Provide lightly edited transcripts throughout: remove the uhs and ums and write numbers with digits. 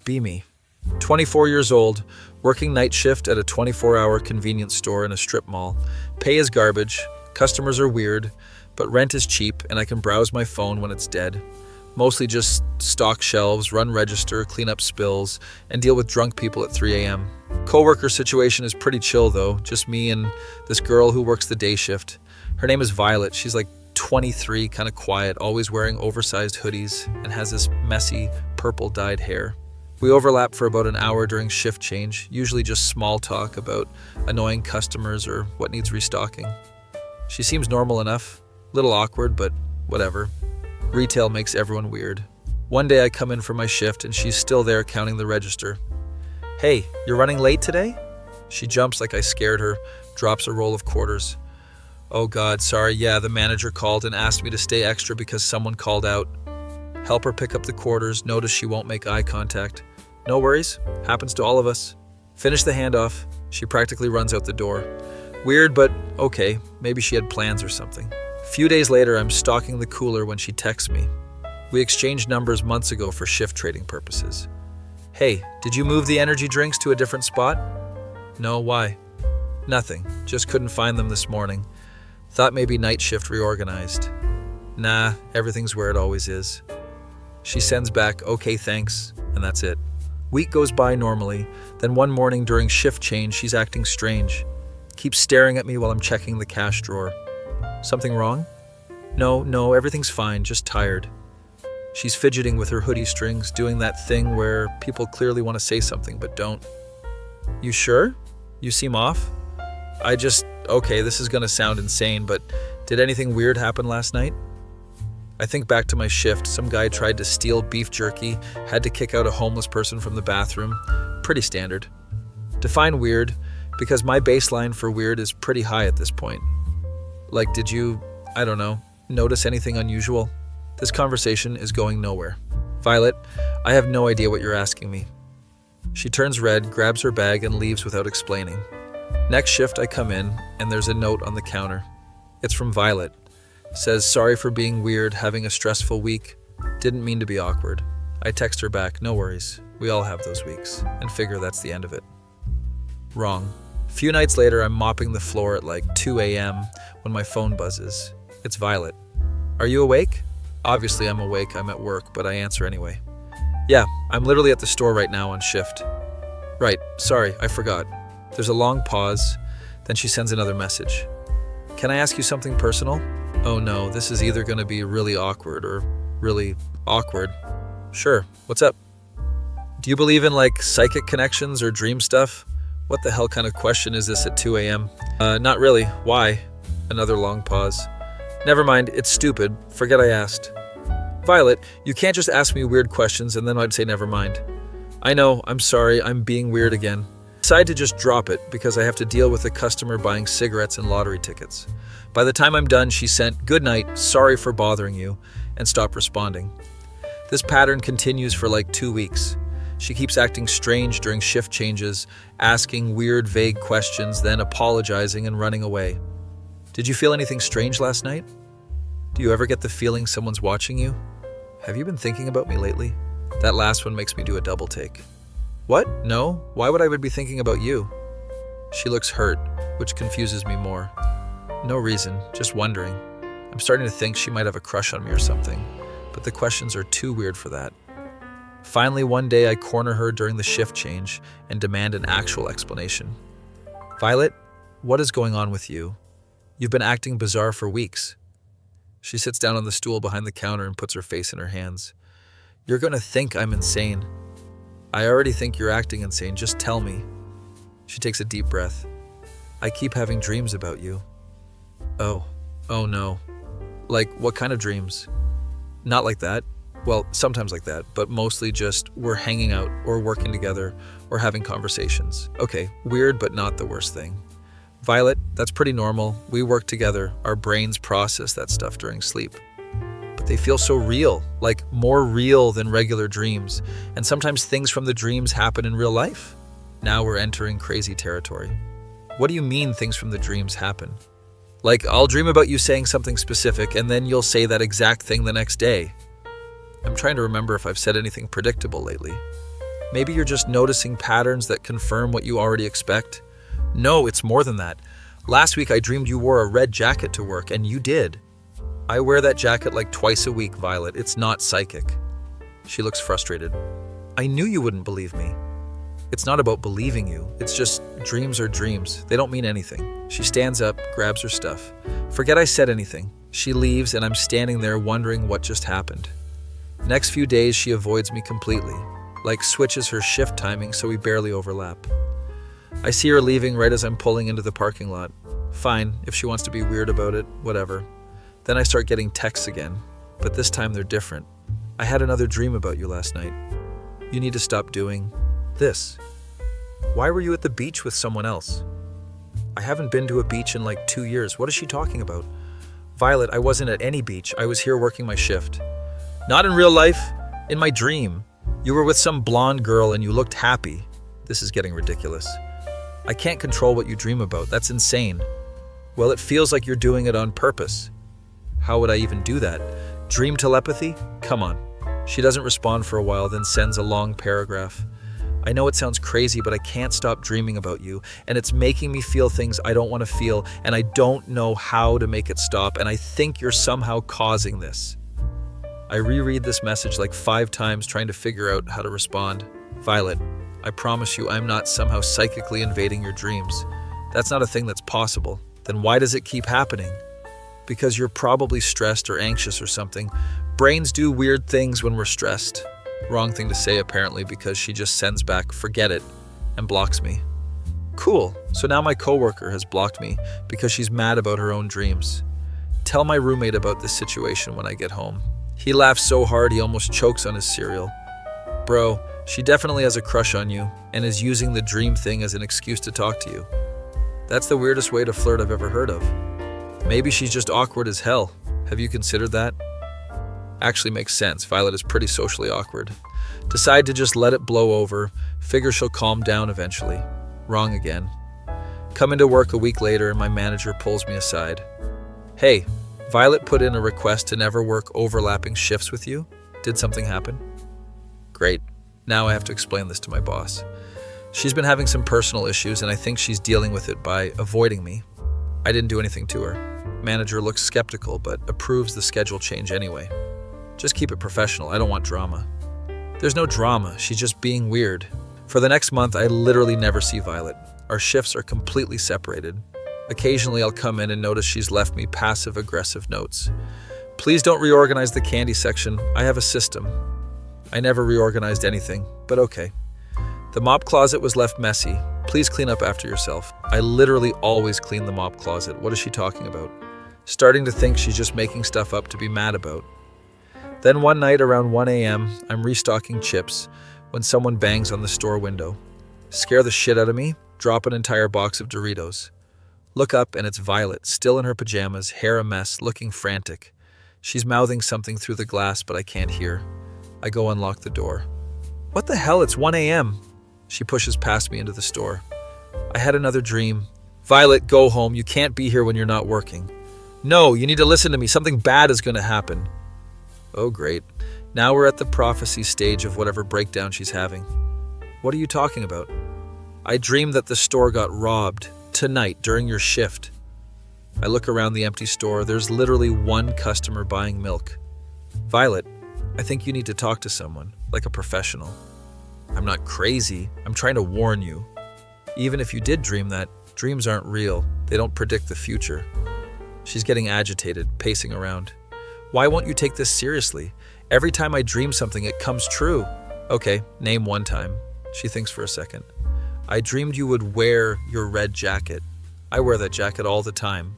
be me. 24 years old, working night shift at a 24-hour convenience store in a strip mall. Pay is garbage, customers are weird, but rent is cheap and I can browse my phone when it's dead. Mostly just stock shelves, run register, clean up spills, and deal with drunk people at 3 a.m. Coworker situation is pretty chill though, just me and this girl who works the day shift. Her name is Violet. She's like 23, kind of quiet, always wearing oversized hoodies, and has this messy, purple dyed hair. We overlap for about an hour during shift change, usually just small talk about annoying customers or what needs restocking. She seems normal enough, little awkward, but whatever. Retail makes everyone weird. One day I come in for my shift and she's still there counting the register. "Hey, you're running late today?" She jumps like I scared her, drops a roll of quarters. "Oh God, sorry, yeah, the manager called and asked me to stay extra because someone called out." Help her pick up the quarters, notice she won't make eye contact. "No worries, happens to all of us." Finish the handoff. She practically runs out the door. Weird, but okay, maybe she had plans or something. A few days later, I'm stocking the cooler when she texts me. We exchanged numbers months ago for shift trading purposes. "Hey, did you move the energy drinks to a different spot?" "No, why?" "Nothing, just couldn't find them this morning. Thought maybe night shift reorganized." "Nah, everything's where it always is." She sends back, "Okay, thanks," and that's it. Week goes by normally, then one morning during shift change, she's acting strange. Keeps staring at me while I'm checking the cash drawer. "Something wrong?" No, everything's fine, just tired." She's fidgeting with her hoodie strings, doing that thing where people clearly want to say something but don't. "You sure? You seem off?" Okay, this is gonna sound insane, but did anything weird happen last night? I think back to my shift. Some guy tried to steal beef jerky, had to kick out a homeless person from the bathroom. Pretty standard. Define weird, because my baseline for weird is pretty high at this point. Like, did you, notice anything unusual? This conversation is going nowhere. "Violet, I have no idea what you're asking me." She turns red, grabs her bag, and leaves without explaining. Next shift I come in, and there's a note on the counter. It's from Violet. Says, "Sorry for being weird, having a stressful week. Didn't mean to be awkward." I text her back, "No worries. We all have those weeks," and figure that's the end of it. Wrong. A few nights later, I'm mopping the floor at like 2 a.m. when my phone buzzes. It's Violet. "Are you awake?" Obviously I'm awake, I'm at work, but I answer anyway. "Yeah, I'm literally at the store right now on shift." "Right, sorry, I forgot." There's a long pause, then she sends another message. "Can I ask you something personal?" Oh no, this is either going to be really awkward or really awkward. "Sure, what's up?" "Do you believe in like psychic connections or dream stuff?" What the hell kind of question is this at 2 a.m.? Not really. Why?" Another long pause. "Never mind, it's stupid. Forget I asked." "Violet, you can't just ask me weird questions and then I'd say never mind." "I know, I'm sorry, I'm being weird again." Decide to just drop it because I have to deal with a customer buying cigarettes and lottery tickets. By the time I'm done, she sent, "Good night, sorry for bothering you," and stopped responding. This pattern continues for like 2 weeks. She keeps acting strange during shift changes, asking weird, vague questions, then apologizing and running away. Did you feel anything strange last night? Do you ever get the feeling someone's watching you? Have you been thinking about me lately? That last one makes me do a double take. What? No? Why would I be thinking about you? She looks hurt, which confuses me more. No reason, just wondering. I'm starting to think she might have a crush on me or something, but the questions are too weird for that. Finally, one day I corner her during the shift change and demand an actual explanation. "Violet, what is going on with you? You've been acting bizarre for weeks." She sits down on the stool behind the counter and puts her face in her hands. "You're going to think I'm insane." "I already think you're acting insane, just tell me." She takes a deep breath. "I keep having dreams about you." Oh no. "Like, what kind of dreams?" "Not like that. Well, sometimes like that, but mostly just we're hanging out or working together or having conversations." Okay, weird, but not the worst thing. "Violet, that's pretty normal. We work together. Our brains process that stuff during sleep. But they feel so real, like more real than regular dreams. And sometimes things from the dreams happen in real life." Now we're entering crazy territory. "What do you mean things from the dreams happen?" "Like, I'll dream about you saying something specific, and then you'll say that exact thing the next day." I'm trying to remember if I've said anything predictable lately. Maybe you're just noticing patterns that confirm what you already expect. No, it's more than that. Last week I dreamed you wore a red jacket to work, and you did. I wear that jacket like twice a week, Violet. It's not psychic. She looks frustrated. I knew you wouldn't believe me. It's not about believing you. It's just dreams are dreams. They don't mean anything. She stands up, grabs her stuff. Forget I said anything. She leaves, and I'm standing there wondering what just happened. Next few days, she avoids me completely, like switches her shift timing so we barely overlap. I see her leaving right as I'm pulling into the parking lot. Fine, if she wants to be weird about it, whatever. Then I start getting texts again, but this time they're different. I had another dream about you last night. You need to stop doing this. Why were you at the beach with someone else? I haven't been to a beach in like 2 years. What is she talking about? Violet, I wasn't at any beach. I was here working my shift. Not in real life. In my dream. You were with some blonde girl and you looked happy. This is getting ridiculous. I can't control what you dream about. That's insane. Well, it feels like you're doing it on purpose. How would I even do that? Dream telepathy? Come on. She doesn't respond for a while, then sends a long paragraph. I know it sounds crazy, but I can't stop dreaming about you, and it's making me feel things I don't want to feel, and I don't know how to make it stop, and I think you're somehow causing this. I reread this message like 5 times trying to figure out how to respond. Violet, I promise you I'm not somehow psychically invading your dreams. That's not a thing that's possible. Then why does it keep happening? Because you're probably stressed or anxious or something. Brains do weird things when we're stressed. Wrong thing to say apparently, because she just sends back, forget it, and blocks me. Cool, so now my coworker has blocked me because she's mad about her own dreams. Tell my roommate about this situation when I get home. He laughs so hard he almost chokes on his cereal. Bro, she definitely has a crush on you and is using the dream thing as an excuse to talk to you. That's the weirdest way to flirt I've ever heard of. Maybe she's just awkward as hell. Have you considered that? Actually makes sense. Violet is pretty socially awkward. Decide to just let it blow over. Figure she'll calm down eventually. Wrong again. Come into work a week later and my manager pulls me aside. Hey, Violet put in a request to never work overlapping shifts with you. Did something happen? Great. Now I have to explain this to my boss. She's been having some personal issues and I think she's dealing with it by avoiding me. I didn't do anything to her. Manager looks skeptical but approves the schedule change anyway. Just keep it professional. I don't want drama. There's no drama. She's just being weird. For the next month, I literally never see Violet. Our shifts are completely separated. Occasionally, I'll come in and notice she's left me passive-aggressive notes. Please don't reorganize the candy section. I have a system. I never reorganized anything, but okay. The mop closet was left messy. Please clean up after yourself. I literally always clean the mop closet. What is she talking about? Starting to think she's just making stuff up to be mad about. Then one night around 1 a.m., I'm restocking chips when someone bangs on the store window. Scare the shit out of me, drop an entire box of Doritos. Look up and it's Violet, still in her pajamas, hair a mess, looking frantic. She's mouthing something through the glass, but I can't hear. I go unlock the door. What the hell? It's 1 a.m. She pushes past me into the store. I had another dream. Violet, go home. You can't be here when you're not working. No, you need to listen to me. Something bad is going to happen. Oh, great. Now we're at the prophecy stage of whatever breakdown she's having. What are you talking about? I dreamed that the store got robbed tonight during your shift. I look around the empty store. There's literally one customer buying milk. Violet, I think you need to talk to someone, like a professional. I'm not crazy. I'm trying to warn you. Even if you did dream that, dreams aren't real. They don't predict the future. She's getting agitated, pacing around. Why won't you take this seriously? Every time I dream something, it comes true. Okay, name one time. She thinks for a second. I dreamed you would wear your red jacket. I wear that jacket all the time.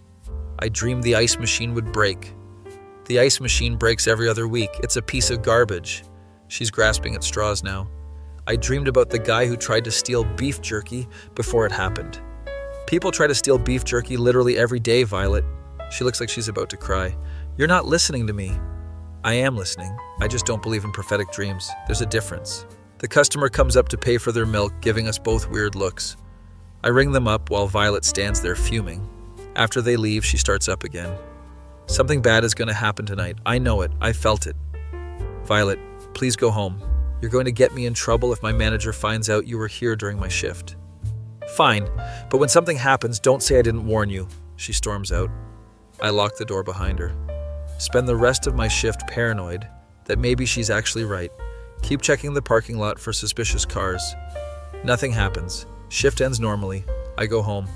I dreamed the ice machine would break. The ice machine breaks every other week. It's a piece of garbage. She's grasping at straws now. I dreamed about the guy who tried to steal beef jerky before it happened. People try to steal beef jerky literally every day, Violet. She looks like she's about to cry. You're not listening to me. I am listening. I just don't believe in prophetic dreams. There's a difference. The customer comes up to pay for their milk, giving us both weird looks. I ring them up while Violet stands there fuming. After they leave, she starts up again. Something bad is going to happen tonight. I know it. I felt it. Violet, please go home. You're going to get me in trouble if my manager finds out you were here during my shift. Fine, but when something happens, don't say I didn't warn you, she storms out. I lock the door behind her. Spend the rest of my shift paranoid that maybe she's actually right. Keep checking the parking lot for suspicious cars. Nothing happens. Shift ends normally. I go home.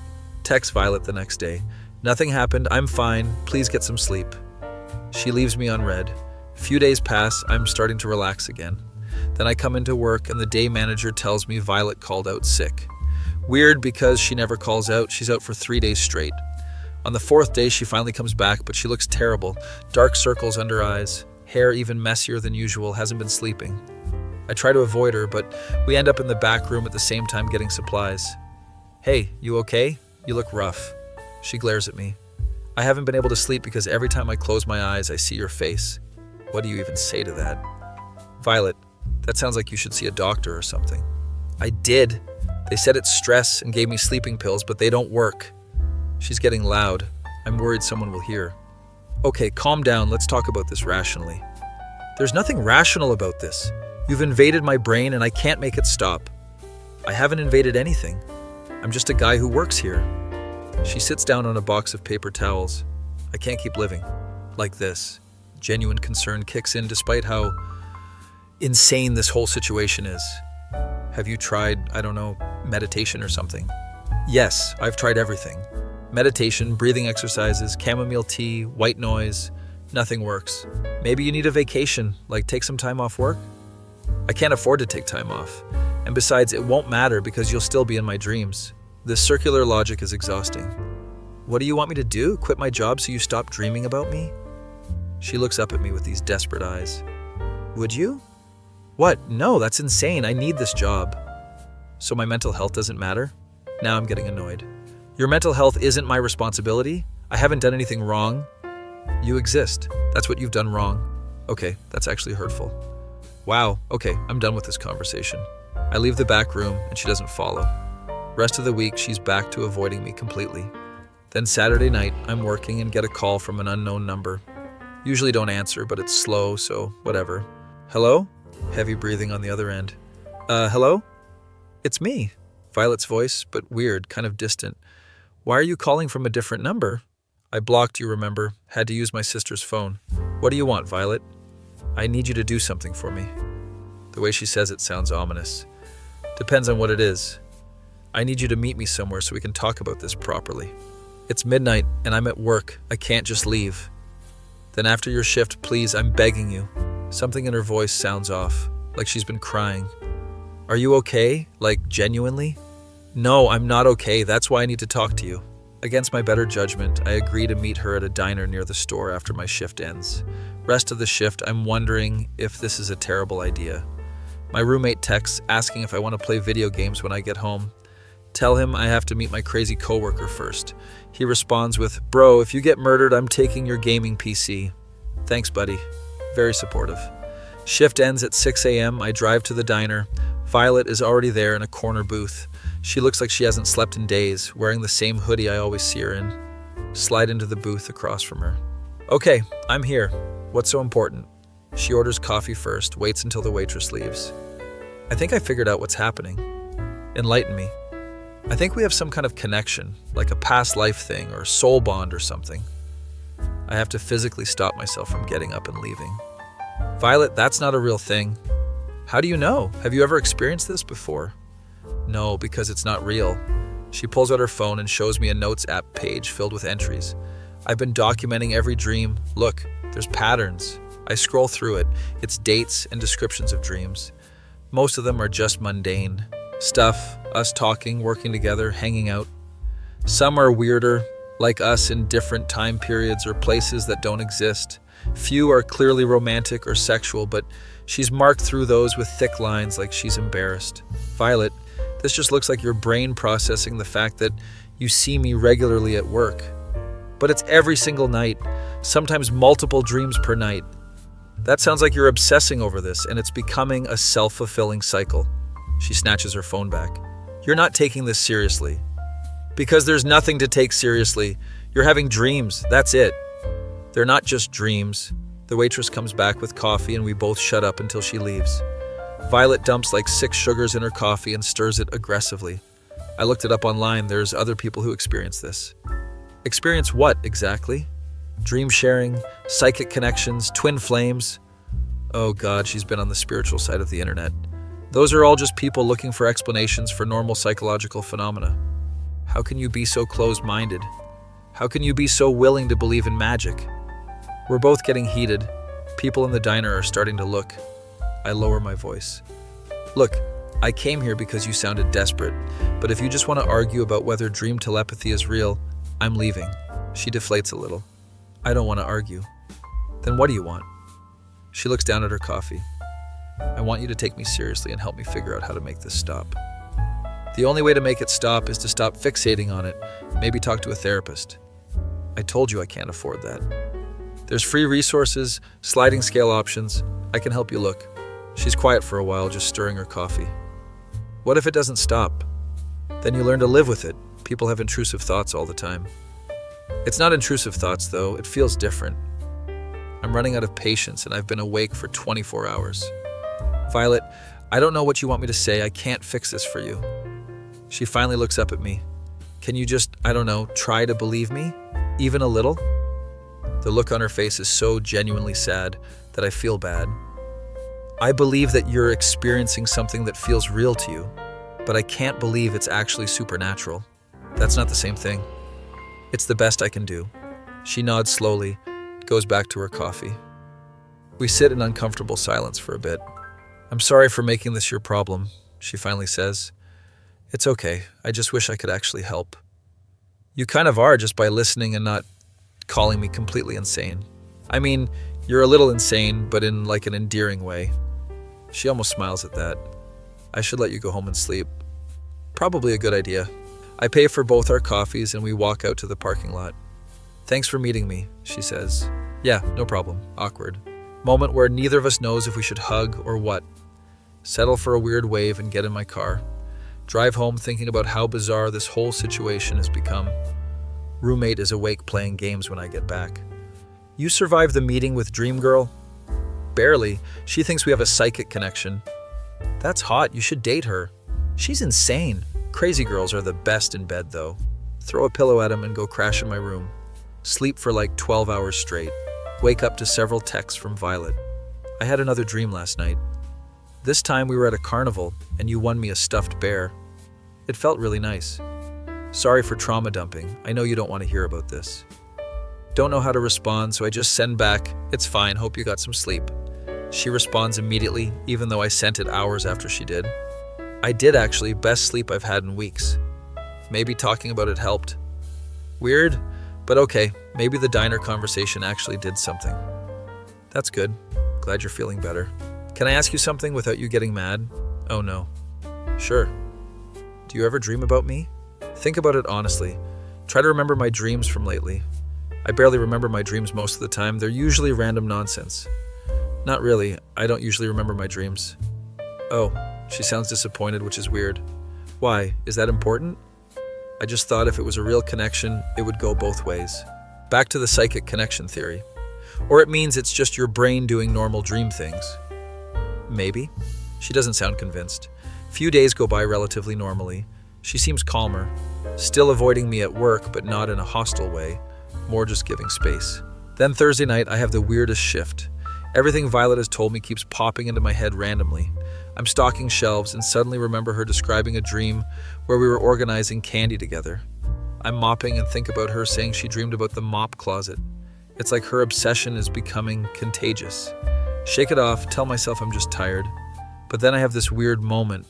Text Violet the next day. Nothing happened. I'm fine. Please get some sleep. She leaves me on read. Few days pass. I'm starting to relax again. Then I come into work and the day manager tells me Violet called out sick. Weird because she never calls out. She's out for 3 days straight. On the 4th day, she finally comes back, but she looks terrible. Dark circles under eyes. Hair even messier than usual. Hasn't been sleeping. I try to avoid her, but we end up in the back room at the same time getting supplies. Hey, you okay? You look rough. She glares at me. I haven't been able to sleep because every time I close my eyes, I see your face. What do you even say to that? Violet, that sounds like you should see a doctor or something. I did. They said it's stress and gave me sleeping pills, but they don't work. She's getting loud. I'm worried someone will hear. Okay, calm down. Let's talk about this rationally. There's nothing rational about this. You've invaded my brain and I can't make it stop. I haven't invaded anything. I'm just a guy who works here. She sits down on a box of paper towels. I can't keep living like this. Genuine concern kicks in despite how insane this whole situation is. Have you tried, meditation or something? Yes, I've tried everything. Meditation, breathing exercises, chamomile tea, white noise. Nothing works. Maybe you need a vacation, like take some time off work? I can't afford to take time off. And besides, it won't matter because you'll still be in my dreams. This circular logic is exhausting. What do you want me to do? Quit my job so you stop dreaming about me? She looks up at me with these desperate eyes. Would you? What? No, that's insane. I need this job. So my mental health doesn't matter? Now I'm getting annoyed. Your mental health isn't my responsibility. I haven't done anything wrong. You exist. That's what you've done wrong. Okay, that's actually hurtful. Wow, okay, I'm done with this conversation. I leave the back room and she doesn't follow. Rest of the week, she's back to avoiding me completely. Then Saturday night, I'm working and get a call from an unknown number. Usually don't answer, but it's slow, so whatever. Hello? Heavy breathing on the other end. Hello? It's me. Violet's voice, but weird, kind of distant. Why are you calling from a different number? I blocked you, remember? Had to use my sister's phone. What do you want, Violet? I need you to do something for me. The way she says it sounds ominous. Depends on what it is. I need you to meet me somewhere so we can talk about this properly. It's midnight and I'm at work. I can't just leave. Then after your shift, please, I'm begging you. Something in her voice sounds off, like she's been crying. Are you okay? Like, genuinely? No, I'm not okay. That's why I need to talk to you. Against my better judgment, I agree to meet her at a diner near the store after my shift ends. Rest of the shift, I'm wondering if this is a terrible idea. My roommate texts asking if I want to play video games when I get home. Tell him I have to meet my crazy coworker first. He responds with, "Bro, if you get murdered, I'm taking your gaming PC." Thanks, buddy. Very supportive. Shift ends at 6 a.m. I drive to the diner. Violet is already there in a corner booth. She looks like she hasn't slept in days, wearing the same hoodie I always see her in. Slide into the booth across from her. Okay, I'm here. What's so important? She orders coffee first, waits until the waitress leaves. I think I figured out what's happening. Enlighten me. I think we have some kind of connection, like a past life thing or soul bond or something. I have to physically stop myself from getting up and leaving. Violet, that's not a real thing. How do you know? Have you ever experienced this before? No, because it's not real. She pulls out her phone and shows me a notes app page filled with entries. I've been documenting every dream. Look, there's patterns. I scroll through it. It's dates and descriptions of dreams. Most of them are just mundane. Stuff, us talking, working together, hanging out. Some are weirder, like us in different time periods or places that don't exist. Few are clearly romantic or sexual, but she's marked through those with thick lines like she's embarrassed. Violet, this just looks like your brain processing the fact that you see me regularly at work. But it's every single night, sometimes multiple dreams per night. That sounds like you're obsessing over this, and it's becoming a self-fulfilling cycle. She snatches her phone back. You're not taking this seriously. Because there's nothing to take seriously. You're having dreams, that's it. They're not just dreams. The waitress comes back with coffee and we both shut up until she leaves. Violet dumps like 6 sugars in her coffee and stirs it aggressively. I looked it up online. There's other people who experience this. Experience what exactly? Dream sharing, psychic connections, twin flames. Oh God, she's been on the spiritual side of the internet. Those are all just people looking for explanations for normal psychological phenomena. How can you be so closed-minded? How can you be so willing to believe in magic? We're both getting heated. People in the diner are starting to look. I lower my voice. Look, I came here because you sounded desperate, but if you just want to argue about whether dream telepathy is real, I'm leaving. She deflates a little. I don't want to argue. Then what do you want? She looks down at her coffee. I want you to take me seriously and help me figure out how to make this stop. The only way to make it stop is to stop fixating on it, maybe talk to a therapist. I told you I can't afford that. There's free resources, sliding scale options. I can help you look. She's quiet for a while, just stirring her coffee. What if it doesn't stop? Then you learn to live with it. People have intrusive thoughts all the time. It's not intrusive thoughts, though. It feels different. I'm running out of patience, and I've been awake for 24 hours. Violet, I don't know what you want me to say. I can't fix this for you. She finally looks up at me. Can you just, try to believe me? Even a little? The look on her face is so genuinely sad that I feel bad. I believe that you're experiencing something that feels real to you, but I can't believe it's actually supernatural. That's not the same thing. It's the best I can do. She nods slowly, goes back to her coffee. We sit in uncomfortable silence for a bit. I'm sorry for making this your problem, she finally says. It's okay. I just wish I could actually help. You kind of are just by listening and not calling me completely insane. I mean, you're a little insane, but in like an endearing way. She almost smiles at that. I should let you go home and sleep. Probably a good idea. I pay for both our coffees and we walk out to the parking lot. Thanks for meeting me, she says. Yeah, no problem. Awkward. Moment where neither of us knows if we should hug or what. Settle for a weird wave and get in my car. Drive home thinking about how bizarre this whole situation has become. Roommate is awake playing games when I get back. You survived the meeting with Dream Girl? Barely. She thinks we have a psychic connection. That's hot. You should date her. She's insane. Crazy girls are the best in bed, though. Throw a pillow at him and go crash in my room. Sleep for like 12 hours straight. Wake up to several texts from Violet. I had another dream last night. This time we were at a carnival, and you won me a stuffed bear. It felt really nice. Sorry for trauma dumping. I know you don't want to hear about this. Don't know how to respond, so I just send back, it's fine, hope you got some sleep. She responds immediately, even though I sent it hours after she did. I did actually, best sleep I've had in weeks. Maybe talking about it helped. Weird, but okay, maybe the diner conversation actually did something. That's good. Glad you're feeling better. Can I ask you something without you getting mad? Oh no. Sure. Do you ever dream about me? Think about it honestly. Try to remember my dreams from lately. I barely remember my dreams most of the time. They're usually random nonsense. Not really. I don't usually remember my dreams. Oh, she sounds disappointed, which is weird. Why? Is that important? I just thought if it was a real connection, it would go both ways. Back to the psychic connection theory. Or it means it's just your brain doing normal dream things. Maybe. She doesn't sound convinced. Few days go by relatively normally. She seems calmer, still avoiding me at work, but not in a hostile way, more just giving space. Then Thursday night, I have the weirdest shift. Everything Violet has told me keeps popping into my head randomly. I'm stocking shelves and suddenly remember her describing a dream where we were organizing candy together. I'm mopping and think about her saying she dreamed about the mop closet. It's like her obsession is becoming contagious. Shake it off, tell myself I'm just tired. But then I have this weird moment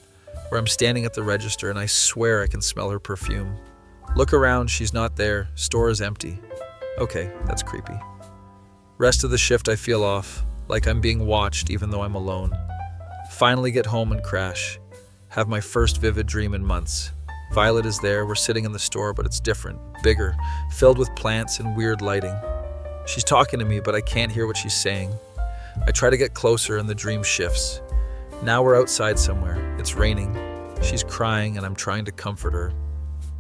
where I'm standing at the register and I swear I can smell her perfume. Look around, she's not there, store is empty. Okay, that's creepy. Rest of the shift I feel off, like I'm being watched even though I'm alone. Finally get home and crash. Have my first vivid dream in months. Violet is there, we're sitting in the store, but it's different, bigger, filled with plants and weird lighting. She's talking to me, but I can't hear what she's saying. I try to get closer and the dream shifts. Now we're outside somewhere. It's raining. She's crying and I'm trying to comfort her.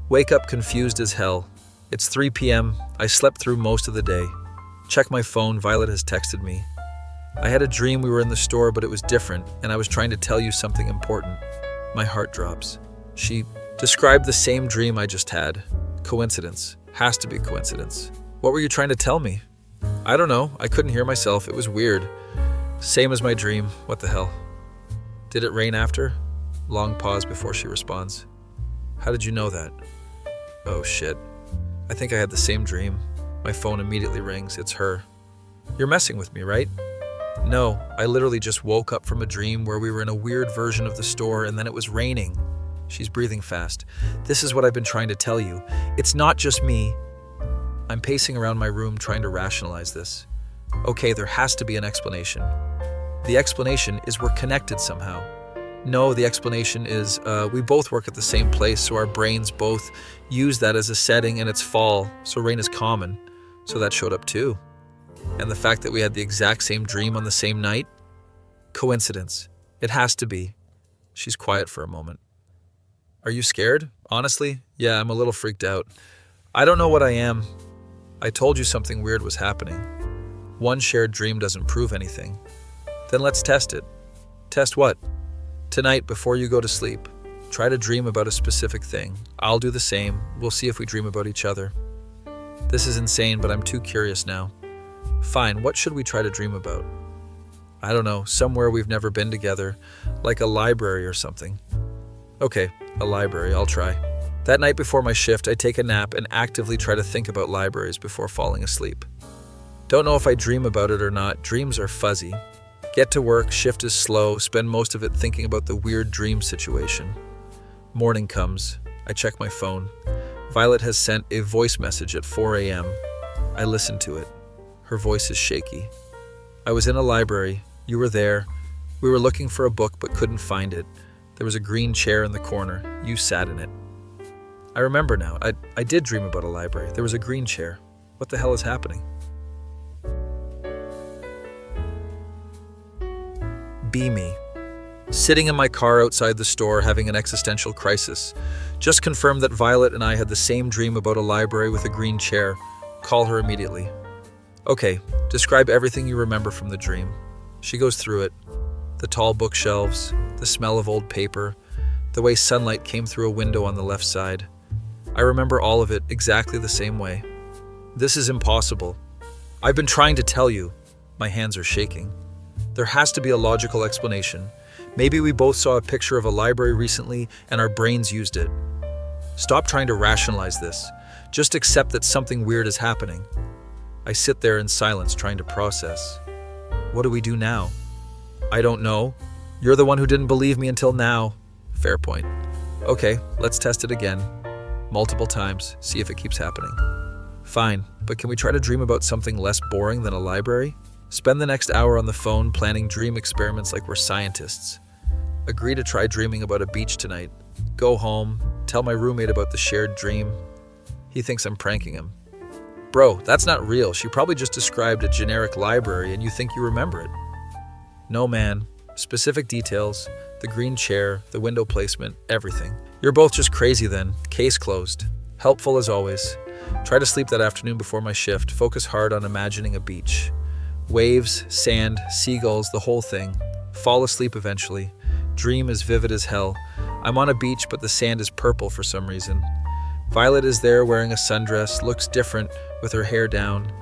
Wake up confused as hell. It's 3 p.m. I slept through most of the day. Check my phone. Violet has texted me. I had a dream we were in the store, but it was different, and I was trying to tell you something important. My heart drops. She described the same dream I just had. Coincidence. Has to be coincidence. What were you trying to tell me? I don't know. I couldn't hear myself. It was weird. Same as my dream. What the hell? Did it rain after? Long pause before she responds. How did you know that? Oh shit. I think I had the same dream. My phone immediately rings. It's her. You're messing with me, right? No, I literally just woke up from a dream where we were in a weird version of the store and then it was raining. She's breathing fast. This is what I've been trying to tell you. It's not just me. I'm pacing around my room trying to rationalize this. Okay, there has to be an explanation. The explanation is we're connected somehow. No, the explanation is we both work at the same place, so our brains both use that as a setting, and it's fall, so rain is common. So that showed up too. And the fact that we had the exact same dream on the same night? Coincidence. It has to be. She's quiet for a moment. Are you scared? Honestly? Yeah, I'm a little freaked out. I don't know what I am. I told you something weird was happening. One shared dream doesn't prove anything. Then let's test it. Test what? Tonight, before you go to sleep, try to dream about a specific thing. I'll do the same. We'll see if we dream about each other. This is insane, but I'm too curious now. Fine, what should we try to dream about? I don't know, somewhere we've never been together, like a library or something. Okay, a library, I'll try. That night before my shift, I take a nap and actively try to think about libraries before falling asleep. Don't know if I dream about it or not. Dreams are fuzzy. Get to work, shift is slow, spend most of it thinking about the weird dream situation. Morning comes. I check my phone. Violet has sent a voice message at 4 a.m. I listen to it. Her voice is shaky. I was in a library. You were there. We were looking for a book but couldn't find it. There was a green chair in the corner. You sat in it. I remember now. I did dream about a library. There was a green chair. What the hell is happening? Be me. Sitting in my car outside the store having an existential crisis. Just confirmed that Violet and I had the same dream about a library with a green chair. Call her immediately. Okay, describe everything you remember from the dream. She goes through it. The tall bookshelves, the smell of old paper, the way sunlight came through a window on the left side. I remember all of it exactly the same way. This is impossible. I've been trying to tell you. My hands are shaking. There has to be a logical explanation. Maybe we both saw a picture of a library recently and our brains used it. Stop trying to rationalize this. Just accept that something weird is happening. I sit there in silence trying to process. What do we do now? I don't know. You're the one who didn't believe me until now. Fair point. Okay, let's test it again. Multiple times, see if it keeps happening. Fine, but can we try to dream about something less boring than a library? Spend the next hour on the phone planning dream experiments like we're scientists. Agree to try dreaming about a beach tonight. Go home, tell my roommate about the shared dream. He thinks I'm pranking him. Bro, that's not real. She probably just described a generic library and you think you remember it. No, man. Specific details, the green chair, the window placement, everything. You're both just crazy then. Case closed. Helpful as always. Try to sleep that afternoon before my shift. Focus hard on imagining a beach. Waves, sand, seagulls, the whole thing. Fall asleep eventually. Dream as vivid as hell. I'm on a beach, but the sand is purple for some reason. Violet is there wearing a sundress, looks different with her hair down.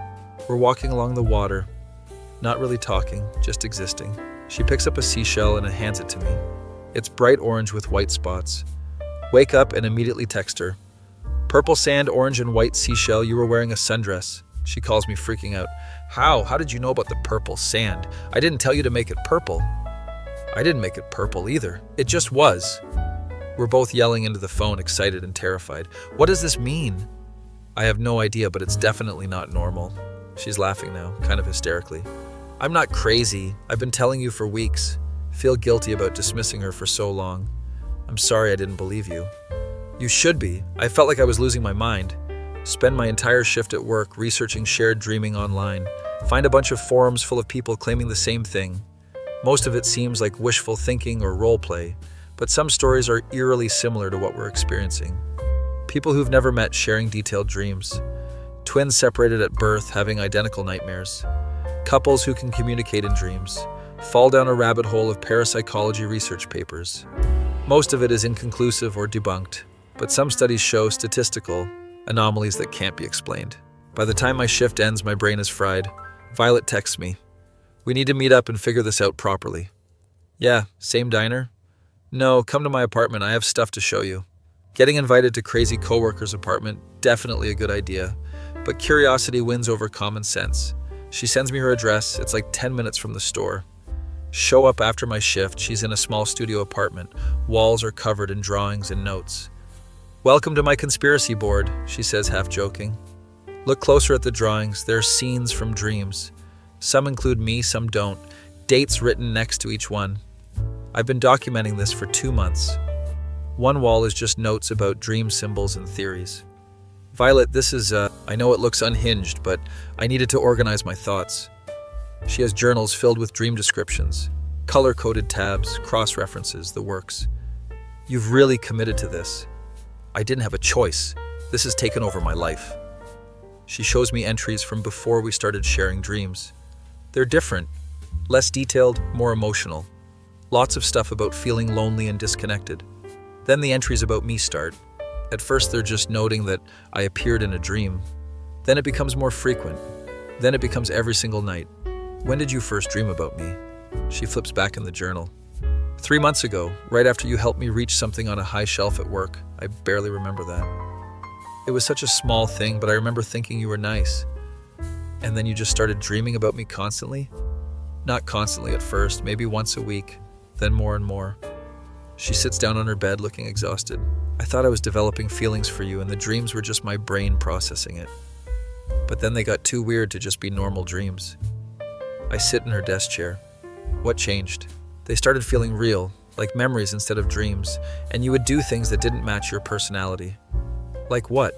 We're walking along the water. Not really talking, just existing. She picks up a seashell and hands it to me. It's bright orange with white spots. Wake up and immediately text her. Purple sand, orange and white seashell, you were wearing a sundress. She calls me freaking out. How? How did you know about the purple sand? I didn't tell you to make it purple. I didn't make it purple either. It just was. We're both yelling into the phone, excited and terrified. What does this mean? I have no idea, but it's definitely not normal. She's laughing now, kind of hysterically. I'm not crazy. I've been telling you for weeks. Feel guilty about dismissing her for so long. I'm sorry I didn't believe you. You should be. I felt like I was losing my mind. Spend my entire shift at work researching shared dreaming online. Find a bunch of forums full of people claiming the same thing. Most of it seems like wishful thinking or role play, but some stories are eerily similar to what we're experiencing. People who've never met sharing detailed dreams. Twins separated at birth having identical nightmares. Couples who can communicate in dreams fall down a rabbit hole of parapsychology research papers. Most of it is inconclusive or debunked, but some studies show statistical anomalies that can't be explained. By the time my shift ends, my brain is fried. Violet texts me. We need to meet up and figure this out properly. Yeah, same diner? No, come to my apartment. I have stuff to show you. Getting invited to crazy coworker's apartment, definitely a good idea. But curiosity wins over common sense. She sends me her address. It's like 10 minutes from the store. Show up after my shift. She's in a small studio apartment. Walls are covered in drawings and notes. Welcome to my conspiracy board, she says, half joking. Look closer at the drawings. They're scenes from dreams. Some include me, some don't. Dates written next to each one. I've been documenting this for 2 months. One wall is just notes about dream symbols and theories. Violet, this is, I know it looks unhinged, but I needed to organize my thoughts. She has journals filled with dream descriptions, color-coded tabs, cross-references, the works. You've really committed to this. I didn't have a choice. This has taken over my life. She shows me entries from before we started sharing dreams. They're different, less detailed, more emotional. Lots of stuff about feeling lonely and disconnected. Then the entries about me start. At first they're just noting that I appeared in a dream. Then it becomes more frequent. Then it becomes every single night. When did you first dream about me? She flips back in the journal. 3 months ago, right after you helped me reach something on a high shelf at work. I barely remember that. It was such a small thing, but I remember thinking you were nice. And then you just started dreaming about me constantly? Not constantly at first, maybe once a week, then more and more. She sits down on her bed looking exhausted. I thought I was developing feelings for you, and the dreams were just my brain processing it. But then they got too weird to just be normal dreams. I sit in her desk chair. What changed? They started feeling real, like memories instead of dreams, and you would do things that didn't match your personality. Like what?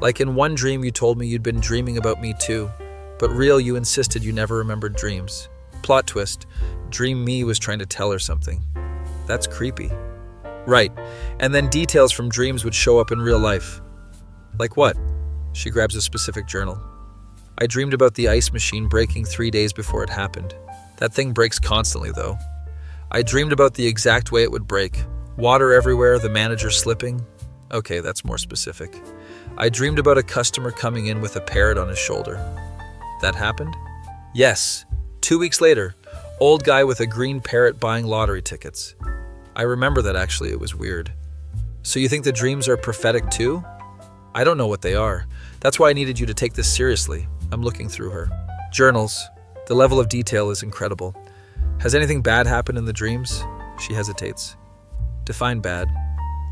Like in one dream you told me you'd been dreaming about me too, but real you insisted you never remembered dreams. Plot twist, Dream Me was trying to tell her something. That's creepy. Right, and then details from dreams would show up in real life. Like what? She grabs a specific journal. I dreamed about the ice machine breaking 3 days before it happened. That thing breaks constantly though. I dreamed about the exact way it would break. Water everywhere, the manager slipping. Okay, that's more specific. I dreamed about a customer coming in with a parrot on his shoulder. That happened? Yes. 2 weeks later, old guy with a green parrot buying lottery tickets. I remember that actually, it was weird. So you think the dreams are prophetic too? I don't know what they are. That's why I needed you to take this seriously. I'm looking through her. Journals. The level of detail is incredible. Has anything bad happened in the dreams? She hesitates. Define bad.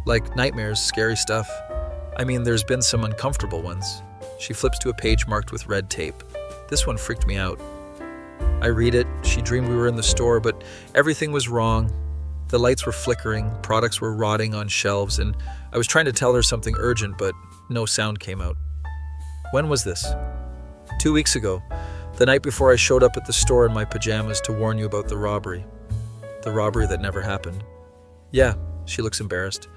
Like nightmares, scary stuff. I mean, there's been some uncomfortable ones. She flips to a page marked with red tape. This one freaked me out. I read it. She dreamed we were in the store, but everything was wrong. The lights were flickering, products were rotting on shelves, and I was trying to tell her something urgent, but no sound came out. When was this? 2 weeks ago, the night before I showed up at the store in my pajamas to warn you about the robbery. The robbery that never happened. Yeah, she looks embarrassed.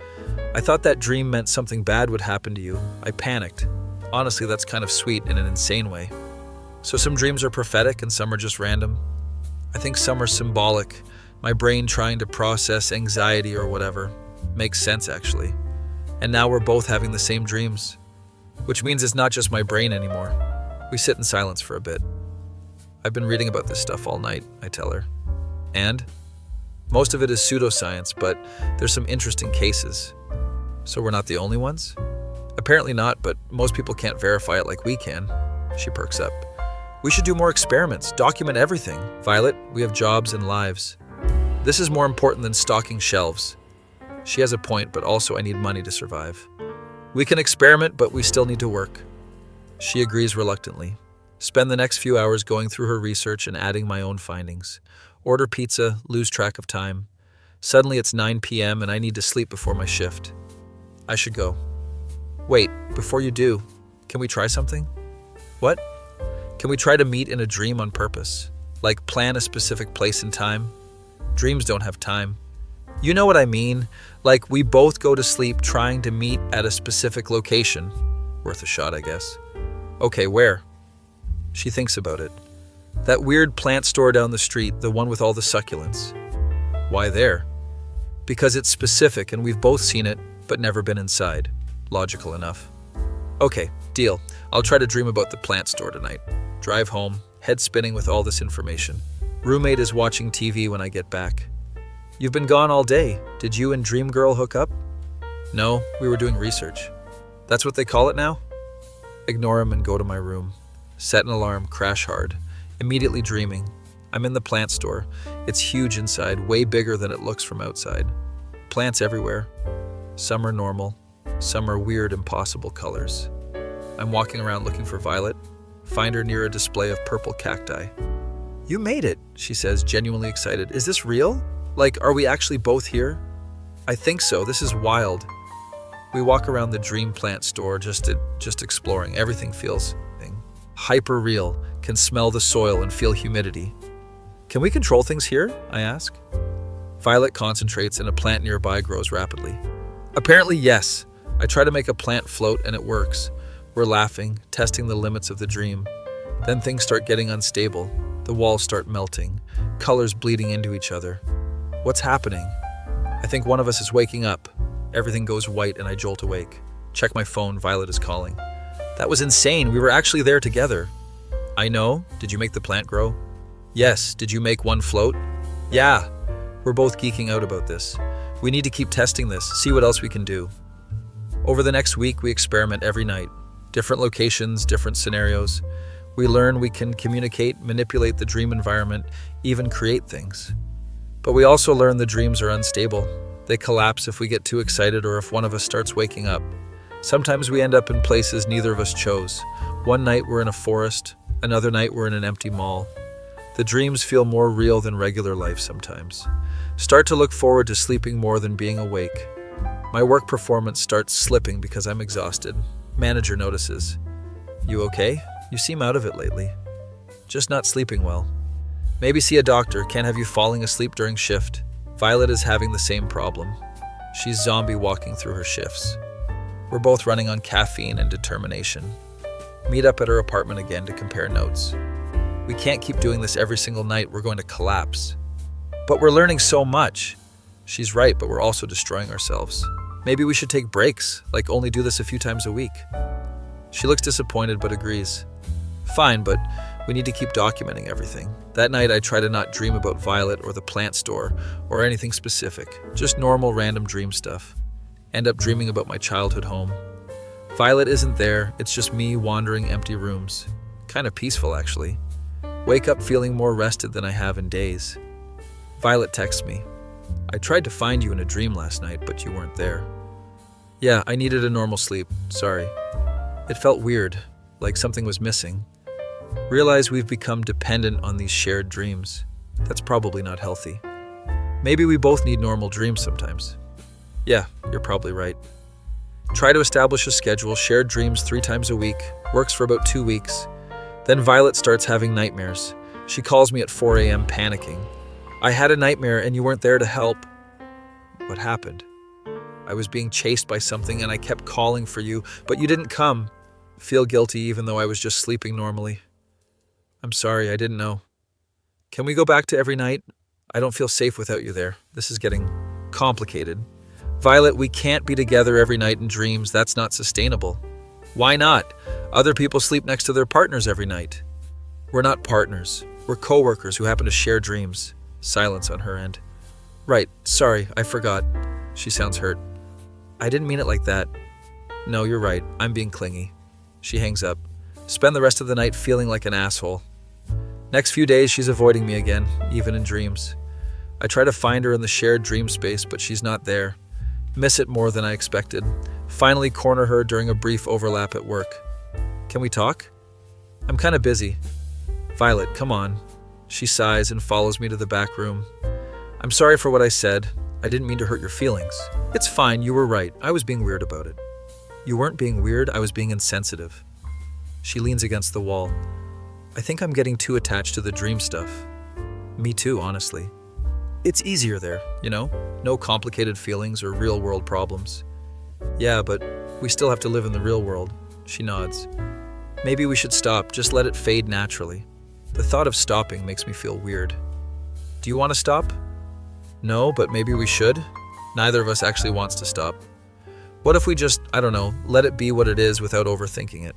I thought that dream meant something bad would happen to you. I panicked. Honestly, that's kind of sweet in an insane way. So some dreams are prophetic and some are just random. I think some are symbolic. My brain trying to process anxiety or whatever. Makes sense, actually. And now we're both having the same dreams. Which means it's not just my brain anymore. We sit in silence for a bit. I've been reading about this stuff all night, I tell her. And? Most of it is pseudoscience, but there's some interesting cases. So we're not the only ones? Apparently not, but most people can't verify it like we can. She perks up. We should do more experiments, document everything. Violet, we have jobs and lives. This is more important than stocking shelves. She has a point, but also I need money to survive. We can experiment, but we still need to work. She agrees reluctantly. Spend the next few hours going through her research and adding my own findings. Order pizza, lose track of time. Suddenly it's 9 p.m. and I need to sleep before my shift. I should go. Wait, before you do, can we try something? What? Can we try to meet in a dream on purpose? Like plan a specific place and time? Dreams don't have time. You know what I mean? Like we both go to sleep trying to meet at a specific location. Worth a shot, I guess. Okay, where? She thinks about it. That weird plant store down the street, the one with all the succulents. Why there? Because it's specific and we've both seen it, but never been inside. Logical enough. Okay, deal. I'll try to dream about the plant store tonight. Drive home, head spinning with all this information. Roommate is watching TV when I get back. You've been gone all day. Did you and Dream Girl hook up? No, we were doing research. That's what they call it now? Ignore him and go to my room. Set an alarm, crash hard. Immediately dreaming. I'm in the plant store. It's huge inside, way bigger than it looks from outside. Plants everywhere. Some are normal. Some are weird, impossible colors. I'm walking around looking for Violet. Find her near a display of purple cacti. You made it, she says, genuinely excited. Is this real? Like, are we actually both here? I think so. This is wild. We walk around the dream plant store, just exploring. Everything feels hyper real. Can smell the soil and feel humidity. Can we control things here? I ask. Violet concentrates and a plant nearby grows rapidly. Apparently, yes. I try to make a plant float and it works. We're laughing, testing the limits of the dream. Then things start getting unstable. The walls start melting, colors bleeding into each other. What's happening? I think one of us is waking up. Everything goes white and I jolt awake. Check my phone, Violet is calling. That was insane. We were actually there together. I know. Did you make the plant grow? Yes. Did you make one float? Yeah. We're both geeking out about this. We need to keep testing this, see what else we can do. Over the next week, we experiment every night. Different locations, different scenarios. We learn we can communicate, manipulate the dream environment, even create things. But we also learn the dreams are unstable. They collapse if we get too excited or if one of us starts waking up. Sometimes we end up in places neither of us chose. One night we're in a forest, another night we're in an empty mall. The dreams feel more real than regular life sometimes. Start to look forward to sleeping more than being awake. My work performance starts slipping because I'm exhausted. Manager notices. You okay? You seem out of it lately. Just not sleeping well. Maybe see a doctor. Can't have you falling asleep during shift. Violet is having the same problem. She's zombie walking through her shifts. We're both running on caffeine and determination. Meet up at her apartment again to compare notes. We can't keep doing this every single night. We're going to collapse. But we're learning so much. She's right, but we're also destroying ourselves. Maybe we should take breaks, like only do this a few times a week. She looks disappointed but agrees. Fine, but we need to keep documenting everything. That night I try to not dream about Violet or the plant store or anything specific, just normal random dream stuff. End up dreaming about my childhood home. Violet isn't there, it's just me wandering empty rooms. Kind of peaceful, actually. Wake up feeling more rested than I have in days. Violet texts me. I tried to find you in a dream last night, but you weren't there. Yeah, I needed a normal sleep. Sorry. It felt weird, like something was missing. Realize we've become dependent on these shared dreams. That's probably not healthy. Maybe we both need normal dreams sometimes. Yeah, you're probably right. Try to establish a schedule, shared dreams 3 times a week. Works for about 2 weeks. Then Violet starts having nightmares. She calls me at 4 a.m. panicking. I had a nightmare and you weren't there to help. What happened? I was being chased by something and I kept calling for you, but you didn't come. Feel guilty even though I was just sleeping normally. I'm sorry, I didn't know. Can we go back to every night? I don't feel safe without you there. This is getting complicated. Violet, we can't be together every night in dreams. That's not sustainable. Why not? Other people sleep next to their partners every night. We're not partners. We're coworkers who happen to share dreams. Silence on her end. Right, sorry, I forgot. She sounds hurt. I didn't mean it like that. No, you're right. I'm being clingy. She hangs up. Spend the rest of the night feeling like an asshole. Next few days, she's avoiding me again, even in dreams. I try to find her in the shared dream space, but she's not there. Miss it more than I expected. Finally corner her during a brief overlap at work. Can we talk? I'm kind of busy. Violet, come on. She sighs and follows me to the back room. I'm sorry for what I said. I didn't mean to hurt your feelings. It's fine, you were right. I was being weird about it. You weren't being weird, I was being insensitive. She leans against the wall. I think I'm getting too attached to the dream stuff. Me too, honestly. It's easier there, you know? No complicated feelings or real-world problems. Yeah, but we still have to live in the real world. She nods. Maybe we should stop, just let it fade naturally. The thought of stopping makes me feel weird. Do you want to stop? No, but maybe we should? Neither of us actually wants to stop. What if we just, I don't know, let it be what it is without overthinking it?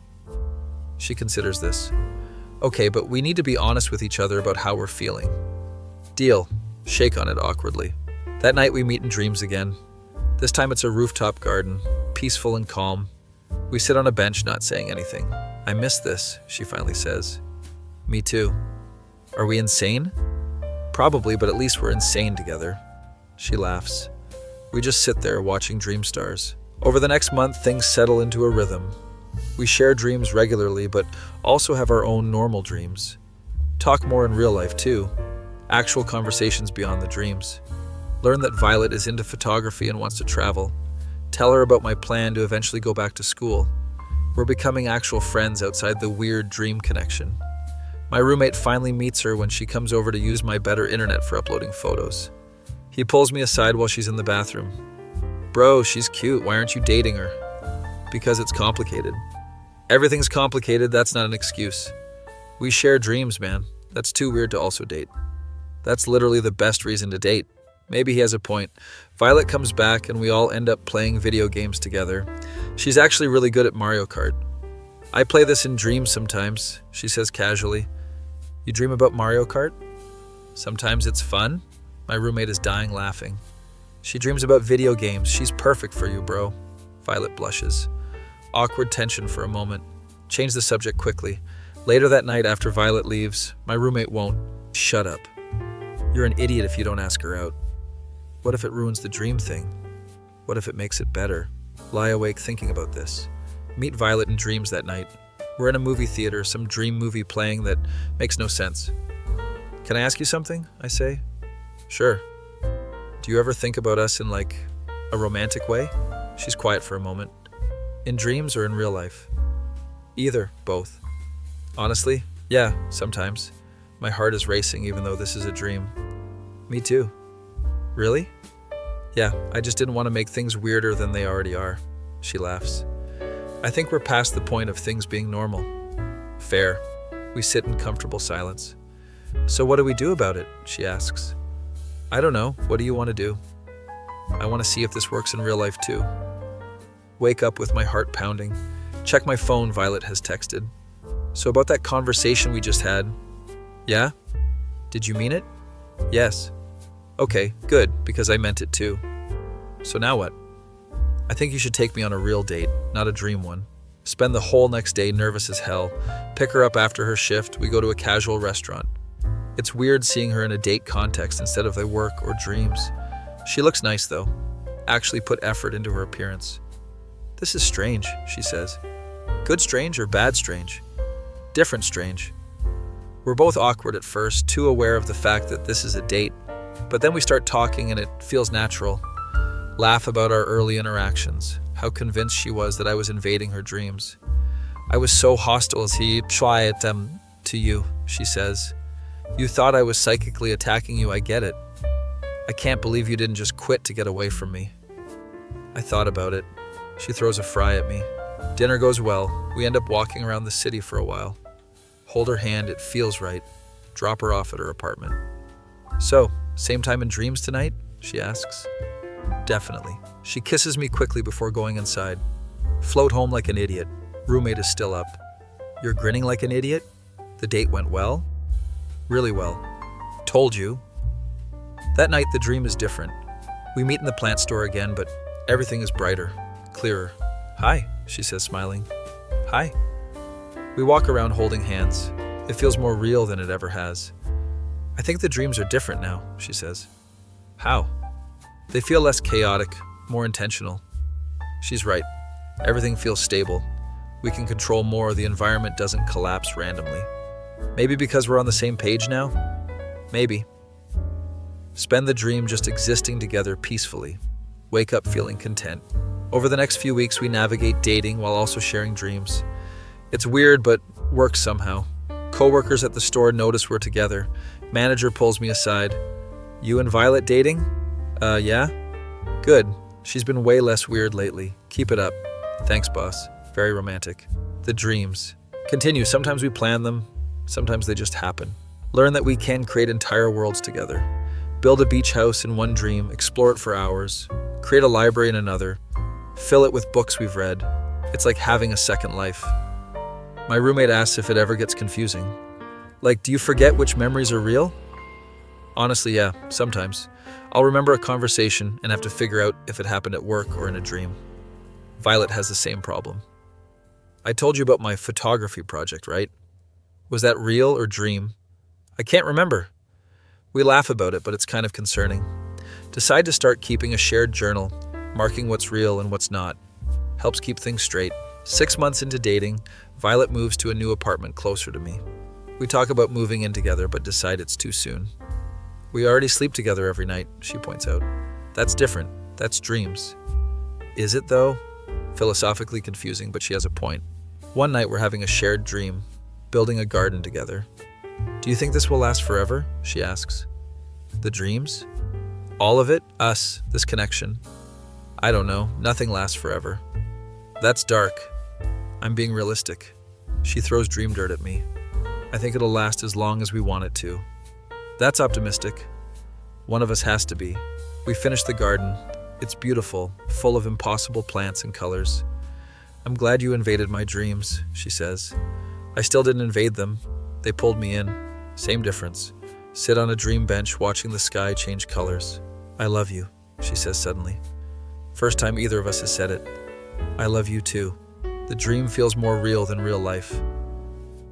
She considers this. Okay, but we need to be honest with each other about how we're feeling. Deal. Shake on it awkwardly. That night we meet in dreams again. This time it's a rooftop garden, peaceful and calm. We sit on a bench not saying anything. I miss this, she finally says. Me too. Are we insane? Probably, but at least we're insane together. She laughs. We just sit there watching dream stars. Over the next month, things settle into a rhythm. We share dreams regularly, but also have our own normal dreams. Talk more in real life too. Actual conversations beyond the dreams. Learn that Violet is into photography and wants to travel. Tell her about my plan to eventually go back to school. We're becoming actual friends outside the weird dream connection. My roommate finally meets her when she comes over to use my better internet for uploading photos. He pulls me aside while she's in the bathroom. Bro, she's cute. Why aren't you dating her? Because it's complicated. Everything's complicated, that's not an excuse. We share dreams, man. That's too weird to also date. That's literally the best reason to date. Maybe he has a point. Violet comes back and we all end up playing video games together. She's actually really good at Mario Kart. I play this in dreams sometimes, she says casually. You dream about Mario Kart? Sometimes it's fun. My roommate is dying laughing. She dreams about video games. She's perfect for you, bro. Violet blushes. Awkward tension for a moment. Change the subject quickly. Later that night after Violet leaves, my roommate won't. Shut up. You're an idiot if you don't ask her out. What if it ruins the dream thing? What if it makes it better? Lie awake thinking about this. Meet Violet in dreams that night. We're in a movie theater, some dream movie playing that makes no sense. Can I ask you something? I say. Sure. Do you ever think about us in like a romantic way? She's quiet for a moment. In dreams or in real life? Either, both. Honestly, yeah, sometimes. My heart is racing even though this is a dream. Me too. Really? Yeah, I just didn't want to make things weirder than they already are. She laughs. I think we're past the point of things being normal. Fair. We sit in comfortable silence. So what do we do about it? She asks. I don't know. What do you want to do? I want to see if this works in real life too. Wake up with my heart pounding. Check my phone, Violet has texted. So about that conversation we just had. Yeah? Did you mean it? Yes. Okay, good, because I meant it too. So now what? I think you should take me on a real date, not a dream one. Spend the whole next day nervous as hell. Pick her up after her shift, we go to a casual restaurant. It's weird seeing her in a date context instead of a work or dreams. She looks nice though. Actually put effort into her appearance. This is strange, she says. Good strange or bad strange? Different strange. We're both awkward at first, too aware of the fact that this is a date. But then we start talking and it feels natural. Laugh about our early interactions, how convinced she was that I was invading her dreams. I was so hostile as he tried to you, she says. You thought I was psychically attacking you, I get it. I can't believe you didn't just quit to get away from me. I thought about it. She throws a fry at me. Dinner goes well. We end up walking around the city for a while. Hold her hand, it feels right. Drop her off at her apartment. So, same time in dreams tonight? She asks. Definitely. She kisses me quickly before going inside. Float home like an idiot. Roommate is still up. You're grinning like an idiot? The date went well? Really well. Told you. That night, the dream is different. We meet in the plant store again, but everything is brighter, clearer. Hi, she says, smiling. Hi. We walk around holding hands. It feels more real than it ever has. I think the dreams are different now, she says. How? They feel less chaotic, more intentional. She's right. Everything feels stable. We can control more, the environment doesn't collapse randomly. Maybe because we're on the same page now? Maybe. Spend the dream just existing together peacefully. Wake up feeling content. Over the next few weeks, we navigate dating while also sharing dreams. It's weird, but works somehow. Coworkers at the store notice we're together. Manager pulls me aside. You and Violet dating? Yeah? Good. She's been way less weird lately. Keep it up. Thanks, boss. Very romantic. The dreams. Continue. Sometimes we plan them. Sometimes they just happen. Learn that we can create entire worlds together. Build a beach house in one dream, explore it for hours, create a library in another, fill it with books we've read. It's like having a second life. My roommate asks if it ever gets confusing. Like, do you forget which memories are real? Honestly, yeah, sometimes. I'll remember a conversation and have to figure out if it happened at work or in a dream. Violet has the same problem. I told you about my photography project, right? Was that real or dream? I can't remember. We laugh about it, but it's kind of concerning. Decide to start keeping a shared journal, marking what's real and what's not. Helps keep things straight. 6 months into dating, Violet moves to a new apartment closer to me. We talk about moving in together, but decide it's too soon. We already sleep together every night, she points out. That's different. That's dreams. Is it, though? Philosophically confusing, but she has a point. One night we're having a shared dream, building a garden together. Do you think this will last forever? She asks. The dreams? All of it? Us? This connection? I don't know. Nothing lasts forever. That's dark. I'm being realistic. She throws dream dirt at me. I think it'll last as long as we want it to. That's optimistic. One of us has to be. We finish the garden. It's beautiful, full of impossible plants and colors. I'm glad you invaded my dreams, she says. I still didn't invade them. They pulled me in. Same difference. Sit on a dream bench watching the sky change colors. I love you, she says suddenly. First time either of us has said it. I love you too. The dream feels more real than real life.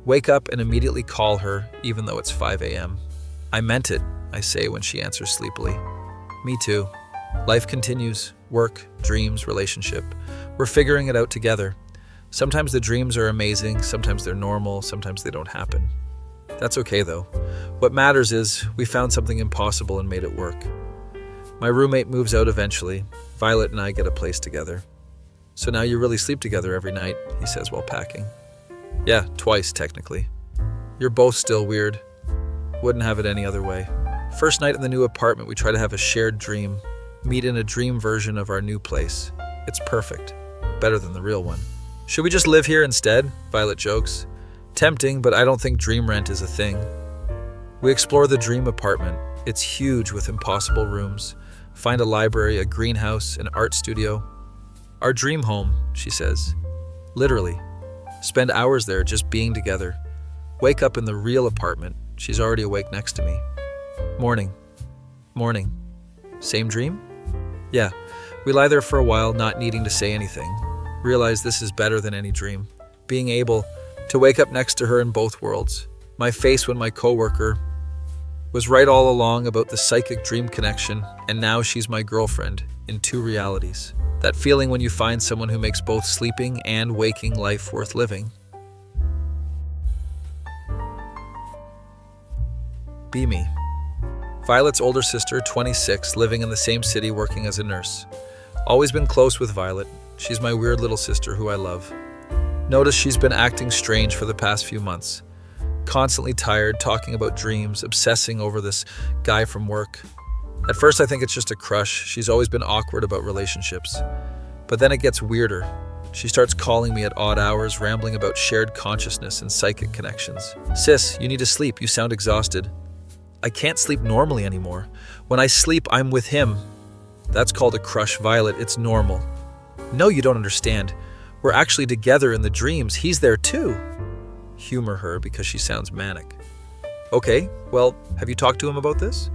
Wake up and immediately call her, even though it's 5 a.m. I meant it, I say when she answers sleepily. Me too. Life continues. Work, dreams, relationship. We're figuring it out together. Sometimes the dreams are amazing, sometimes they're normal, sometimes they don't happen. That's okay though. What matters is we found something impossible and made it work. My roommate moves out eventually. Violet and I get a place together. So now you really sleep together every night, he says while packing. Yeah, twice technically. You're both still weird. Wouldn't have it any other way. First night in the new apartment, we try to have a shared dream. Meet in a dream version of our new place. It's perfect. Better than the real one. Should we just live here instead? Violet jokes. Tempting, but I don't think dream rent is a thing. We explore the dream apartment. It's huge with impossible rooms. Find a library, a greenhouse, an art studio. Our dream home, she says. Literally. Spend hours there just being together. Wake up in the real apartment. She's already awake next to me. Morning. Morning. Same dream? Yeah. We lie there for a while, not needing to say anything. Realize this is better than any dream. Being able to wake up next to her in both worlds. My face when my coworker was right all along about the psychic dream connection, and now she's my girlfriend in two realities. That feeling when you find someone who makes both sleeping and waking life worth living. Be me. Violet's older sister, 26, living in the same city, working as a nurse. Always been close with Violet. She's my weird little sister who I love. Notice she's been acting strange for the past few months. Constantly tired, talking about dreams, obsessing over this guy from work. At first I think it's just a crush. She's always been awkward about relationships. But then it gets weirder. She starts calling me at odd hours, rambling about shared consciousness and psychic connections. Sis, you need to sleep. You sound exhausted. I can't sleep normally anymore. When I sleep, I'm with him. That's called a crush, Violet. It's normal. No, you don't understand. We're actually together in the dreams. He's there too. Humor her because she sounds manic. Okay, well, have you talked to him about this?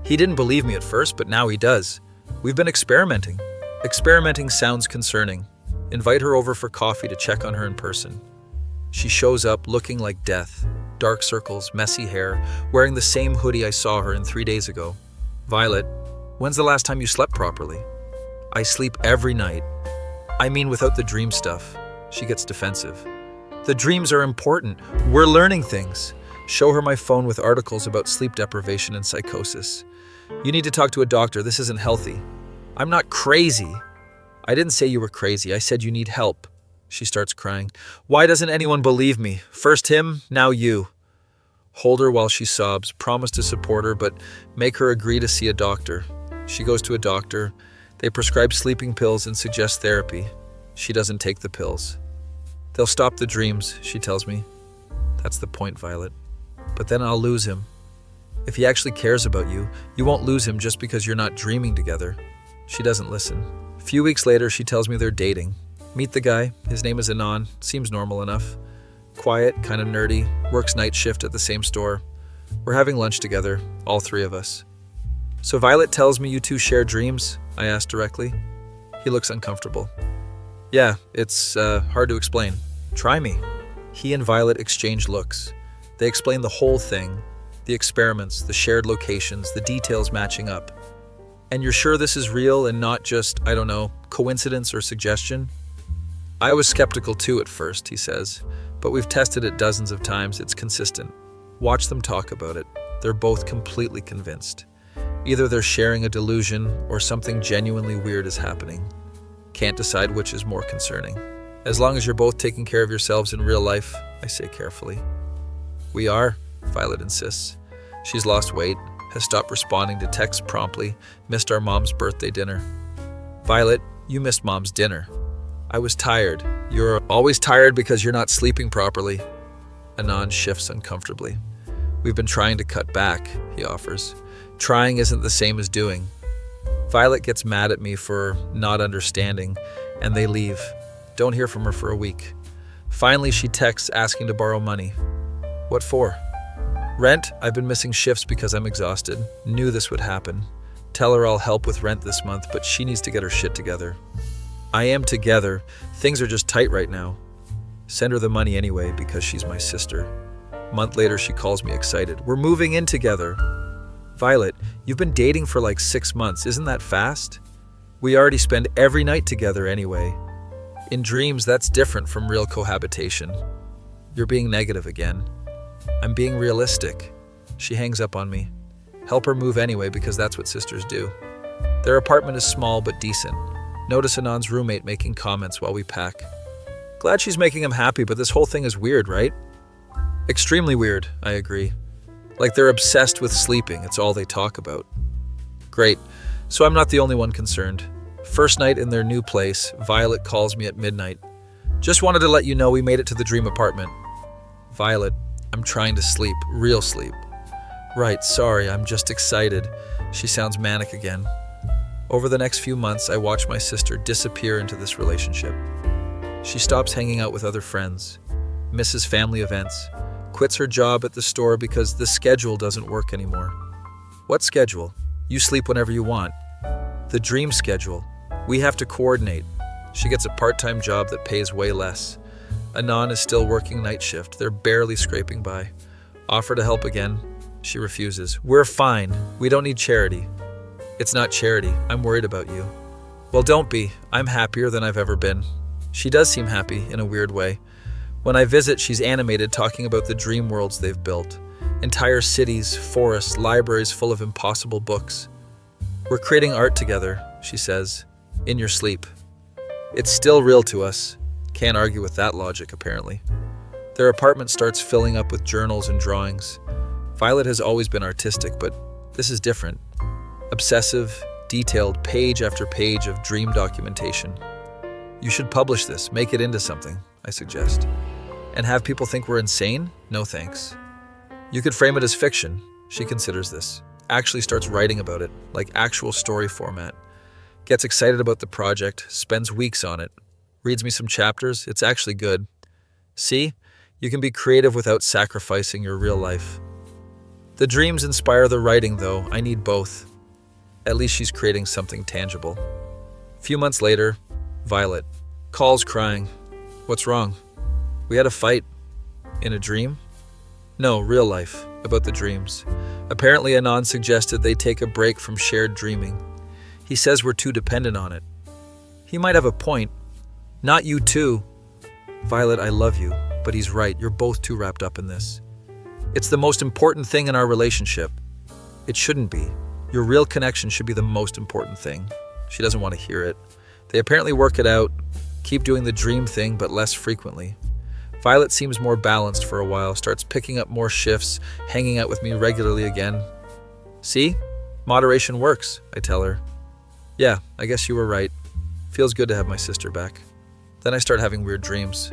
He didn't believe me at first, but now he does. We've been experimenting. Experimenting sounds concerning. Invite her over for coffee to check on her in person. She shows up looking like death. Dark circles, messy hair, wearing the same hoodie I saw her in 3 days ago. Violet, when's the last time you slept properly? I sleep every night. I mean without the dream stuff. She gets defensive. The dreams are important. We're learning things. Show her my phone with articles about sleep deprivation and psychosis. You need to talk to a doctor. This isn't healthy. I'm not crazy. I didn't say you were crazy. I said you need help. She starts crying. Why doesn't anyone believe me? First him, now you. Hold her while she sobs. Promise to support her, but make her agree to see a doctor. She goes to a doctor. They prescribe sleeping pills and suggest therapy. She doesn't take the pills. They'll stop the dreams, she tells me. That's the point, Violet. But then I'll lose him. If he actually cares about you, you won't lose him just because you're not dreaming together. She doesn't listen. A few weeks later, she tells me they're dating. Meet the guy. His name is Anon. Seems normal enough. Quiet, kind of nerdy, works night shift at the same store. We're having lunch together, all three of us. So Violet tells me you two share dreams? I ask directly. He looks uncomfortable. Yeah, it's hard to explain. Try me. He and Violet exchange looks. They explain the whole thing, the experiments, the shared locations, the details matching up. And you're sure this is real and not just, I don't know, coincidence or suggestion? I was skeptical too at first, he says, but we've tested it dozens of times. It's consistent. Watch them talk about it. They're both completely convinced. Either they're sharing a delusion or something genuinely weird is happening. Can't decide which is more concerning. As long as you're both taking care of yourselves in real life, I say carefully. We are, Violet insists. She's lost weight, has stopped responding to texts promptly, missed our mom's birthday dinner. Violet, you missed mom's dinner. I was tired. You're always tired because you're not sleeping properly. Anon shifts uncomfortably. We've been trying to cut back, he offers. Trying isn't the same as doing. Violet gets mad at me for not understanding, and they leave. Don't hear from her for a week. Finally, she texts asking to borrow money. What for? Rent. I've been missing shifts because I'm exhausted. Knew this would happen. Tell her I'll help with rent this month, but she needs to get her shit together. I am together. Things are just tight right now. Send her the money anyway because she's my sister. A month later, she calls me excited. We're moving in together. Violet, you've been dating for like 6 months. Isn't that fast? We already spend every night together anyway. In dreams, that's different from real cohabitation. You're being negative again. I'm being realistic. She hangs up on me. Help her move anyway because that's what sisters do. Their apartment is small but decent. Notice Anon's roommate making comments while we pack. Glad she's making him happy, but this whole thing is weird, right? Extremely weird, I agree. Like they're obsessed with sleeping. It's all they talk about. Great. So I'm not the only one concerned. First night in their new place, Violet calls me at midnight. Just wanted to let you know we made it to the dream apartment. Violet, I'm trying to sleep. Real sleep. Right, sorry, I'm just excited. She sounds manic again. Over the next few months, I watch my sister disappear into this relationship. She stops hanging out with other friends, misses family events, quits her job at the store because the schedule doesn't work anymore. What schedule? You sleep whenever you want. The dream schedule. We have to coordinate. She gets a part-time job that pays way less. Anon is still working night shift. They're barely scraping by. Offer to help again. She refuses. We're fine. We don't need charity. It's not charity. I'm worried about you. Well, don't be. I'm happier than I've ever been. She does seem happy in a weird way. When I visit, she's animated talking about the dream worlds they've built. Entire cities, forests, libraries full of impossible books. We're creating art together, she says, in your sleep. It's still real to us. Can't argue with that logic, apparently. Their apartment starts filling up with journals and drawings. Violet has always been artistic, but this is different. Obsessive, detailed, page after page of dream documentation. You should publish this, make it into something, I suggest. And have people think we're insane? No thanks. You could frame it as fiction. She considers this. Actually starts writing about it, like actual story format. Gets excited about the project, spends weeks on it. Reads me some chapters. It's actually good. See? You can be creative without sacrificing your real life. The dreams inspire the writing, though. I need both. At least she's creating something tangible. A few months later, Violet calls crying. What's wrong? We had a fight. In a dream? No, real life, about the dreams. Apparently Anon suggested they take a break from shared dreaming. He says we're too dependent on it. He might have a point. Not you too. Violet, I love you, but he's right. You're both too wrapped up in this. It's the most important thing in our relationship. It shouldn't be. Your real connection should be the most important thing. She doesn't want to hear it. They apparently work it out, keep doing the dream thing, but less frequently. Violet seems more balanced for a while, starts picking up more shifts, hanging out with me regularly again. See? Moderation works, I tell her. Yeah, I guess you were right. Feels good to have my sister back. Then I start having weird dreams.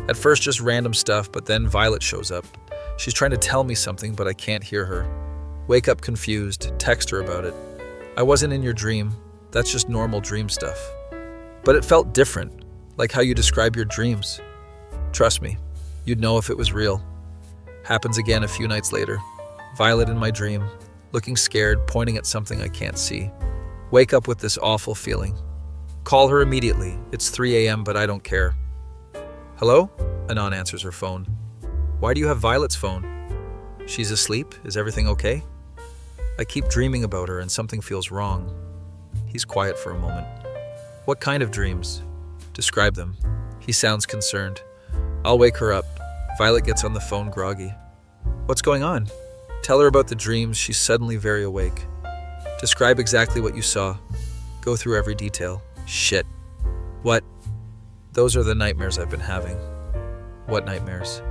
At first just random stuff, but then Violet shows up. She's trying to tell me something, but I can't hear her. Wake up confused, text her about it. I wasn't in your dream. That's just normal dream stuff. But it felt different, like how you describe your dreams. Trust me, you'd know if it was real. Happens again a few nights later. Violet in my dream, looking scared, pointing at something I can't see. Wake up with this awful feeling. Call her immediately. It's 3 a.m., but I don't care. Hello? Anon answers her phone. Why do you have Violet's phone? She's asleep? Is everything okay? I keep dreaming about her and something feels wrong. He's quiet for a moment. What kind of dreams? Describe them. He sounds concerned. I'll wake her up. Violet gets on the phone groggy. What's going on? Tell her about the dreams. She's suddenly very awake. Describe exactly what you saw. Go through every detail. Shit. What? Those are the nightmares I've been having. What nightmares?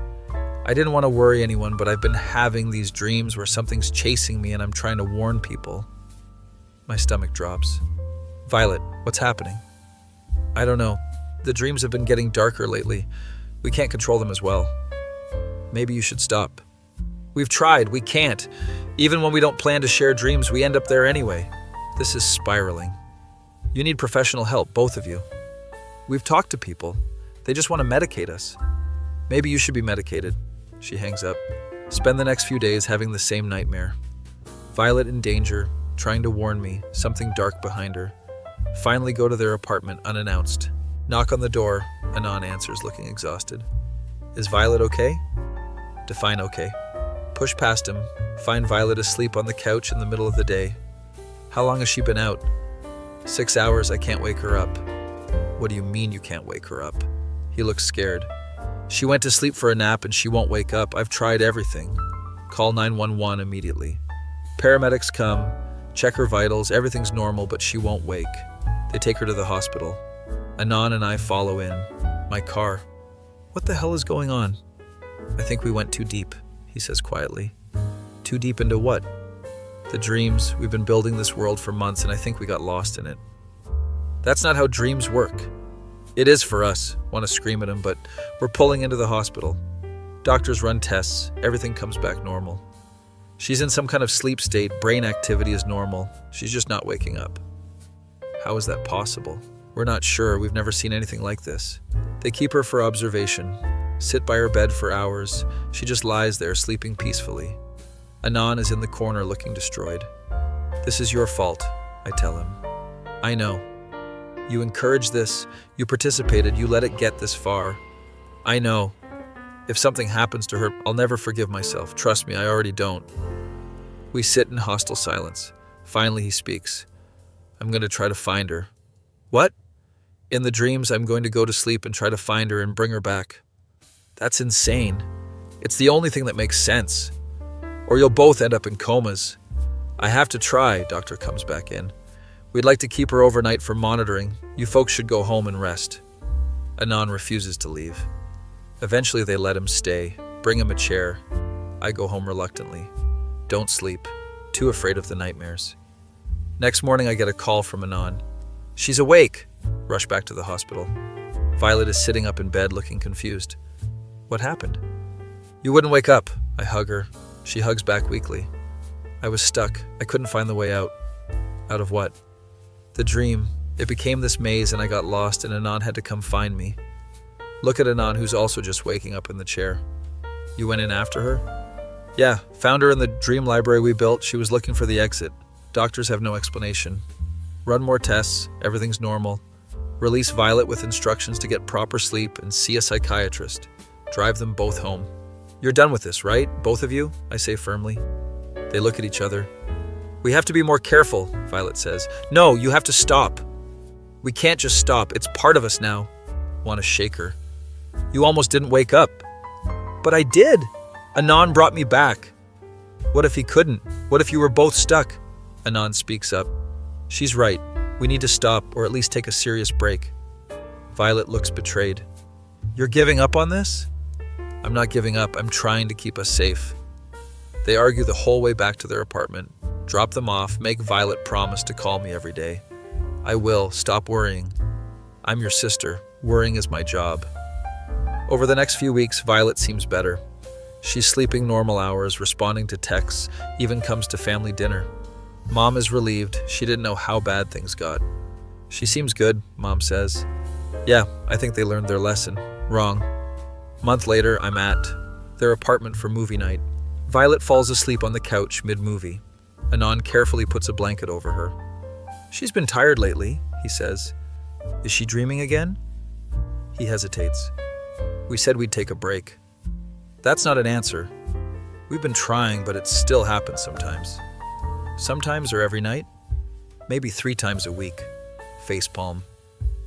I didn't want to worry anyone, but I've been having these dreams where something's chasing me and I'm trying to warn people. My stomach drops. Violet, what's happening? I don't know. The dreams have been getting darker lately. We can't control them as well. Maybe you should stop. We've tried. We can't. Even when we don't plan to share dreams, we end up there anyway. This is spiraling. You need professional help, both of you. We've talked to people. They just want to medicate us. Maybe you should be medicated. She hangs up. Spend the next few days having the same nightmare. Violet in danger, trying to warn me, something dark behind her. Finally go to their apartment unannounced. Knock on the door. Anon answers, looking exhausted. Is Violet okay? Define okay. Push past him. Find Violet asleep on the couch in the middle of the day. How long has she been out? 6 hours. I can't wake her up. What do you mean you can't wake her up? He looks scared. She went to sleep for a nap and she won't wake up. I've tried everything. Call 911 immediately. Paramedics come, check her vitals, everything's normal, but she won't wake. They take her to the hospital. Anon and I follow in. My car. What the hell is going on? I think we went too deep, he says quietly. Too deep into what? The dreams. We've been building this world for months and I think we got lost in it. That's not how dreams work. It is for us. Want to scream at him, but we're pulling into the hospital. Doctors run tests. Everything comes back normal. She's in some kind of sleep state. Brain activity is normal. She's just not waking up. How is that possible? We're not sure. We've never seen anything like this. They keep her for observation. Sit by her bed for hours. She just lies there, sleeping peacefully. Anon is in the corner looking destroyed. This is your fault, I tell him. I know. You encouraged this, you participated, you let it get this far. I know. If something happens to her, I'll never forgive myself. Trust me, I already don't. We sit in hostile silence. Finally, he speaks. I'm going to try to find her. What? In the dreams, I'm going to go to sleep and try to find her and bring her back. That's insane. It's the only thing that makes sense. Or you'll both end up in comas. I have to try, doctor comes back in. We'd like to keep her overnight for monitoring. You folks should go home and rest. Anon refuses to leave. Eventually they let him stay, bring him a chair. I go home reluctantly. Don't sleep. Too afraid of the nightmares. Next morning I get a call from Anon. She's awake. Rush back to the hospital. Violet is sitting up in bed looking confused. What happened? You wouldn't wake up. I hug her. She hugs back weakly. I was stuck. I couldn't find the way out. Out of what? The dream. It became this maze and I got lost and Anon had to come find me. Look at Anon, who's also just waking up in the chair. You went in after her? Yeah, found her in the dream library we built. She was looking for the exit. Doctors have no explanation. Run more tests. Everything's normal. Release Violet with instructions to get proper sleep and see a psychiatrist. Drive them both home. You're done with this, right? Both of you? I say firmly. They look at each other. We have to be more careful, Violet says. No, you have to stop. We can't just stop. It's part of us now. Want to shake her. You almost didn't wake up. But I did. Anon brought me back. What if he couldn't? What if you were both stuck? Anon speaks up. She's right. We need to stop, or at least take a serious break. Violet looks betrayed. You're giving up on this? I'm not giving up. I'm trying to keep us safe. They argue the whole way back to their apartment. Drop them off, make Violet promise to call me every day. I will. Stop worrying. I'm your sister. Worrying is my job. Over the next few weeks, Violet seems better. She's sleeping normal hours, responding to texts, even comes to family dinner. Mom is relieved. She didn't know how bad things got. She seems good, Mom says. Yeah, I think they learned their lesson. Wrong. Month later, I'm at their apartment for movie night. Violet falls asleep on the couch mid-movie. Anon carefully puts a blanket over her. She's been tired lately, he says. Is she dreaming again? He hesitates. We said we'd take a break. That's not an answer. We've been trying, but it still happens sometimes. Sometimes or every night? Maybe 3 times a week. Facepalm.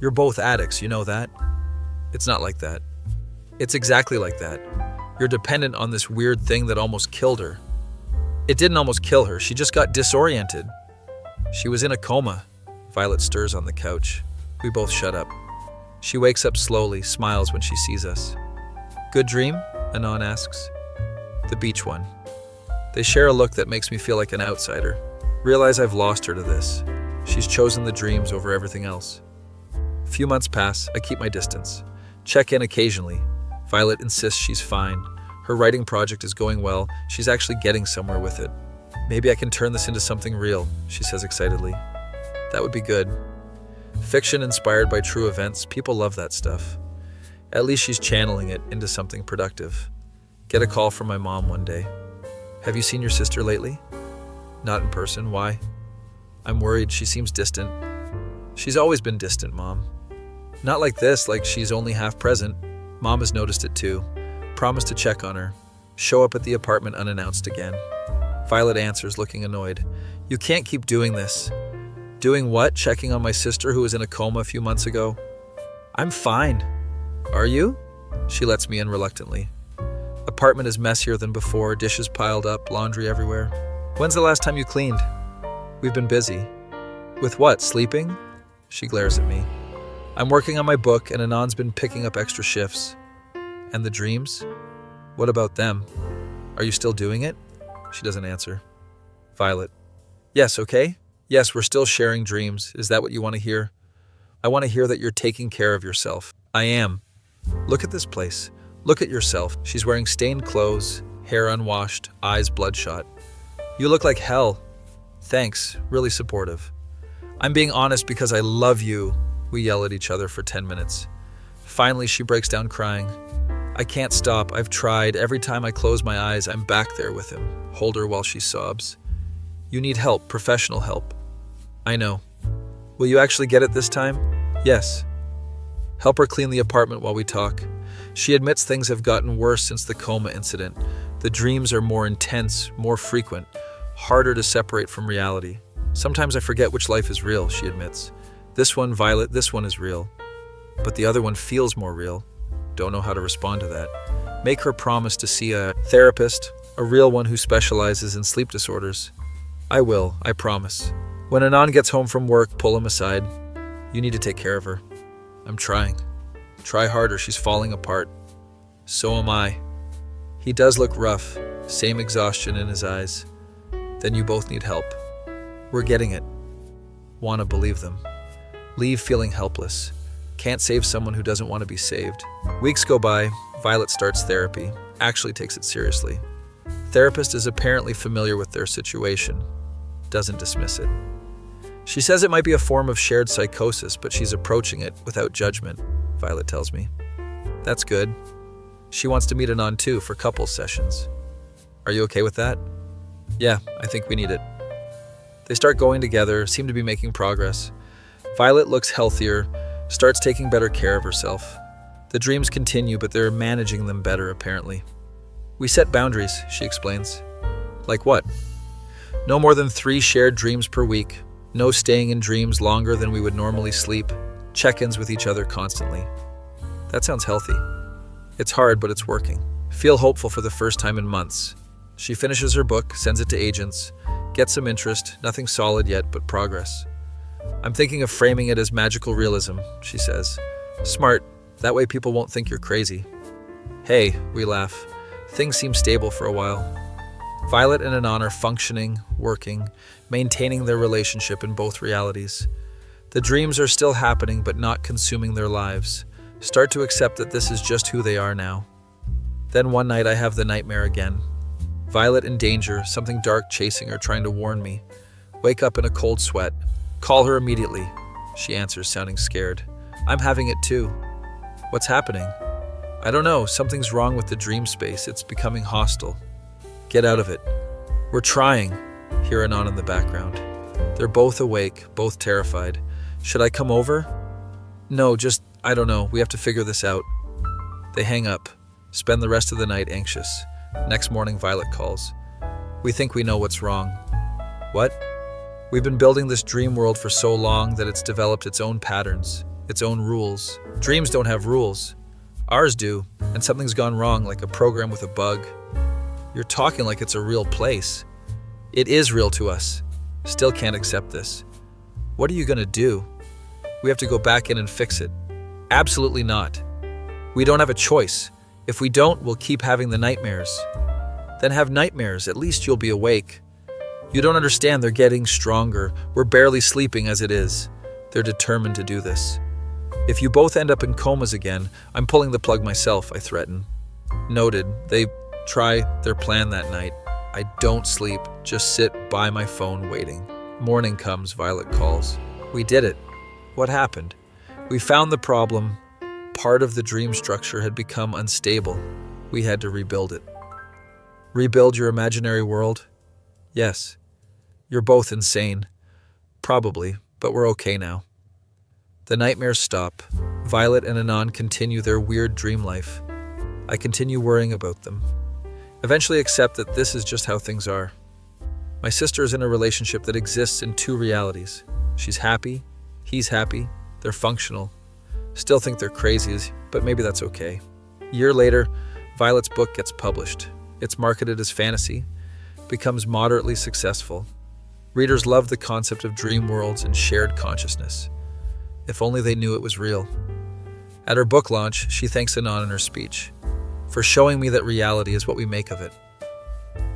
You're both addicts, you know that? It's not like that. It's exactly like that. You're dependent on this weird thing that almost killed her. It didn't almost kill her, she just got disoriented. She was in a coma. Violet stirs on the couch. We both shut up. She wakes up slowly, smiles when she sees us. Good dream? Anon asks. The beach one. They share a look that makes me feel like an outsider. Realize I've lost her to this. She's chosen the dreams over everything else. A few months pass, I keep my distance. Check in occasionally. Violet insists she's fine. Her writing project is going well. She's actually getting somewhere with it. Maybe I can turn this into something real, she says excitedly. That would be good. Fiction inspired by true events, people love that stuff. At least she's channeling it into something productive. Get a call from my mom one day. Have you seen your sister lately? Not in person, why? I'm worried, she seems distant. She's always been distant, Mom. Not like this, like she's only half present. Mom has noticed it too. Promise to check on her. Show up at the apartment unannounced again. Violet answers, looking annoyed. You can't keep doing this. Doing what? Checking on my sister who was in a coma a few months ago? I'm fine. Are you? She lets me in reluctantly. Apartment is messier than before, dishes piled up, laundry everywhere. When's the last time you cleaned? We've been busy. With what, sleeping? She glares at me. I'm working on my book and Anon's been picking up extra shifts. And the dreams? What about them? Are you still doing it? She doesn't answer. Violet. Yes, okay? Yes, we're still sharing dreams. Is that what you want to hear? I want to hear that you're taking care of yourself. I am. Look at this place. Look at yourself. She's wearing stained clothes, hair unwashed, eyes bloodshot. You look like hell. Thanks, really supportive. I'm being honest because I love you. We yell at each other for 10 minutes. Finally, she breaks down crying. I can't stop. I've tried. Every time I close my eyes, I'm back there with him. Hold her while she sobs. You need help, professional help. I know. Will you actually get it this time? Yes. Help her clean the apartment while we talk. She admits things have gotten worse since the coma incident. The dreams are more intense, more frequent, harder to separate from reality. Sometimes I forget which life is real, she admits. This one, Violet, this one is real. But the other one feels more real. Don't know how to respond to that. Make her promise to see a therapist, a real one who specializes in sleep disorders. I will, I promise. When Anon gets home from work, pull him aside. You need to take care of her. I'm trying. Try harder, she's falling apart. So am I. He does look rough, same exhaustion in his eyes. Then you both need help. We're getting it. Want to believe them. Leave feeling helpless. Can't save someone who doesn't want to be saved. Weeks go by, Violet starts therapy, actually takes it seriously. Therapist is apparently familiar with their situation, doesn't dismiss it. She says it might be a form of shared psychosis, but she's approaching it without judgment, Violet tells me. That's good. She wants to meet Anon too for couples sessions. Are you okay with that? Yeah, I think we need it. They start going together, seem to be making progress. Violet looks healthier, starts taking better care of herself. The dreams continue, but they're managing them better, apparently. We set boundaries, she explains. Like what? No more than 3 shared dreams per week. No staying in dreams longer than we would normally sleep. Check-ins with each other constantly. That sounds healthy. It's hard, but it's working. Feel hopeful for the first time in months. She finishes her book, sends it to agents, gets some interest, nothing solid yet, but progress. I'm thinking of framing it as magical realism, she says. Smart, that way people won't think you're crazy. Hey, we laugh. Things seem stable for a while. Violet and Anon are functioning, working, maintaining their relationship in both realities. The dreams are still happening, but not consuming their lives. Start to accept that this is just who they are now. Then one night I have the nightmare again. Violet in danger, something dark chasing her, trying to warn me. Wake up in a cold sweat. Call her immediately. She answers, sounding scared. I'm having it too. What's happening? I don't know. Something's wrong with the dream space. It's becoming hostile. Get out of it. We're trying. Hear Anon in the background. They're both awake, both terrified. Should I come over? No, I don't know. We have to figure this out. They hang up. Spend the rest of the night anxious. Next morning, Violet calls. We think we know what's wrong. What? We've been building this dream world for so long that it's developed its own patterns, its own rules. Dreams don't have rules. Ours do, and something's gone wrong, like a program with a bug. You're talking like it's a real place. It is real to us. Still can't accept this. What are you gonna do? We have to go back in and fix it. Absolutely not. We don't have a choice. If we don't, we'll keep having the nightmares. Then have nightmares. At least you'll be awake. You don't understand. They're getting stronger. We're barely sleeping as it is. They're determined to do this. If you both end up in comas again, I'm pulling the plug myself, I threaten. Noted. They try their plan that night. I don't sleep. Just sit by my phone waiting. Morning comes. Violet calls. We did it. What happened? We found the problem. Part of the dream structure had become unstable. We had to rebuild it. Rebuild your imaginary world? Yes. You're both insane. Probably, but we're okay now. The nightmares stop. Violet and Anon continue their weird dream life. I continue worrying about them. Eventually accept that this is just how things are. My sister is in a relationship that exists in two realities. She's happy, he's happy, they're functional. Still think they're crazy, but maybe that's okay. A year later, Violet's book gets published. It's marketed as fantasy, becomes moderately successful. Readers love the concept of dream worlds and shared consciousness. If only they knew it was real. At her book launch, she thanks Anon in her speech for showing me that reality is what we make of it.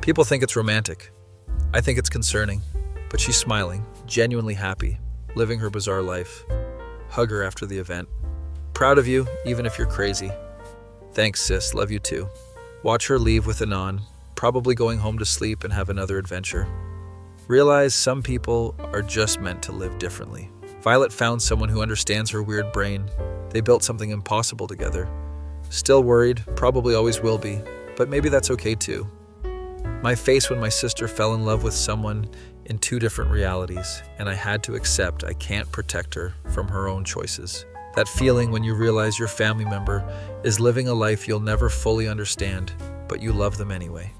People think it's romantic. I think it's concerning, but she's smiling, genuinely happy, living her bizarre life. Hug her after the event. Proud of you, even if you're crazy. Thanks, sis. Love you too. Watch her leave with Anon, probably going home to sleep and have another adventure. Realize some people are just meant to live differently. Violet found someone who understands her weird brain. They built something impossible together. Still worried, probably always will be, but maybe that's okay too. My face when my sister fell in love with someone in two different realities, and I had to accept I can't protect her from her own choices. That feeling when you realize your family member is living a life you'll never fully understand, but you love them anyway.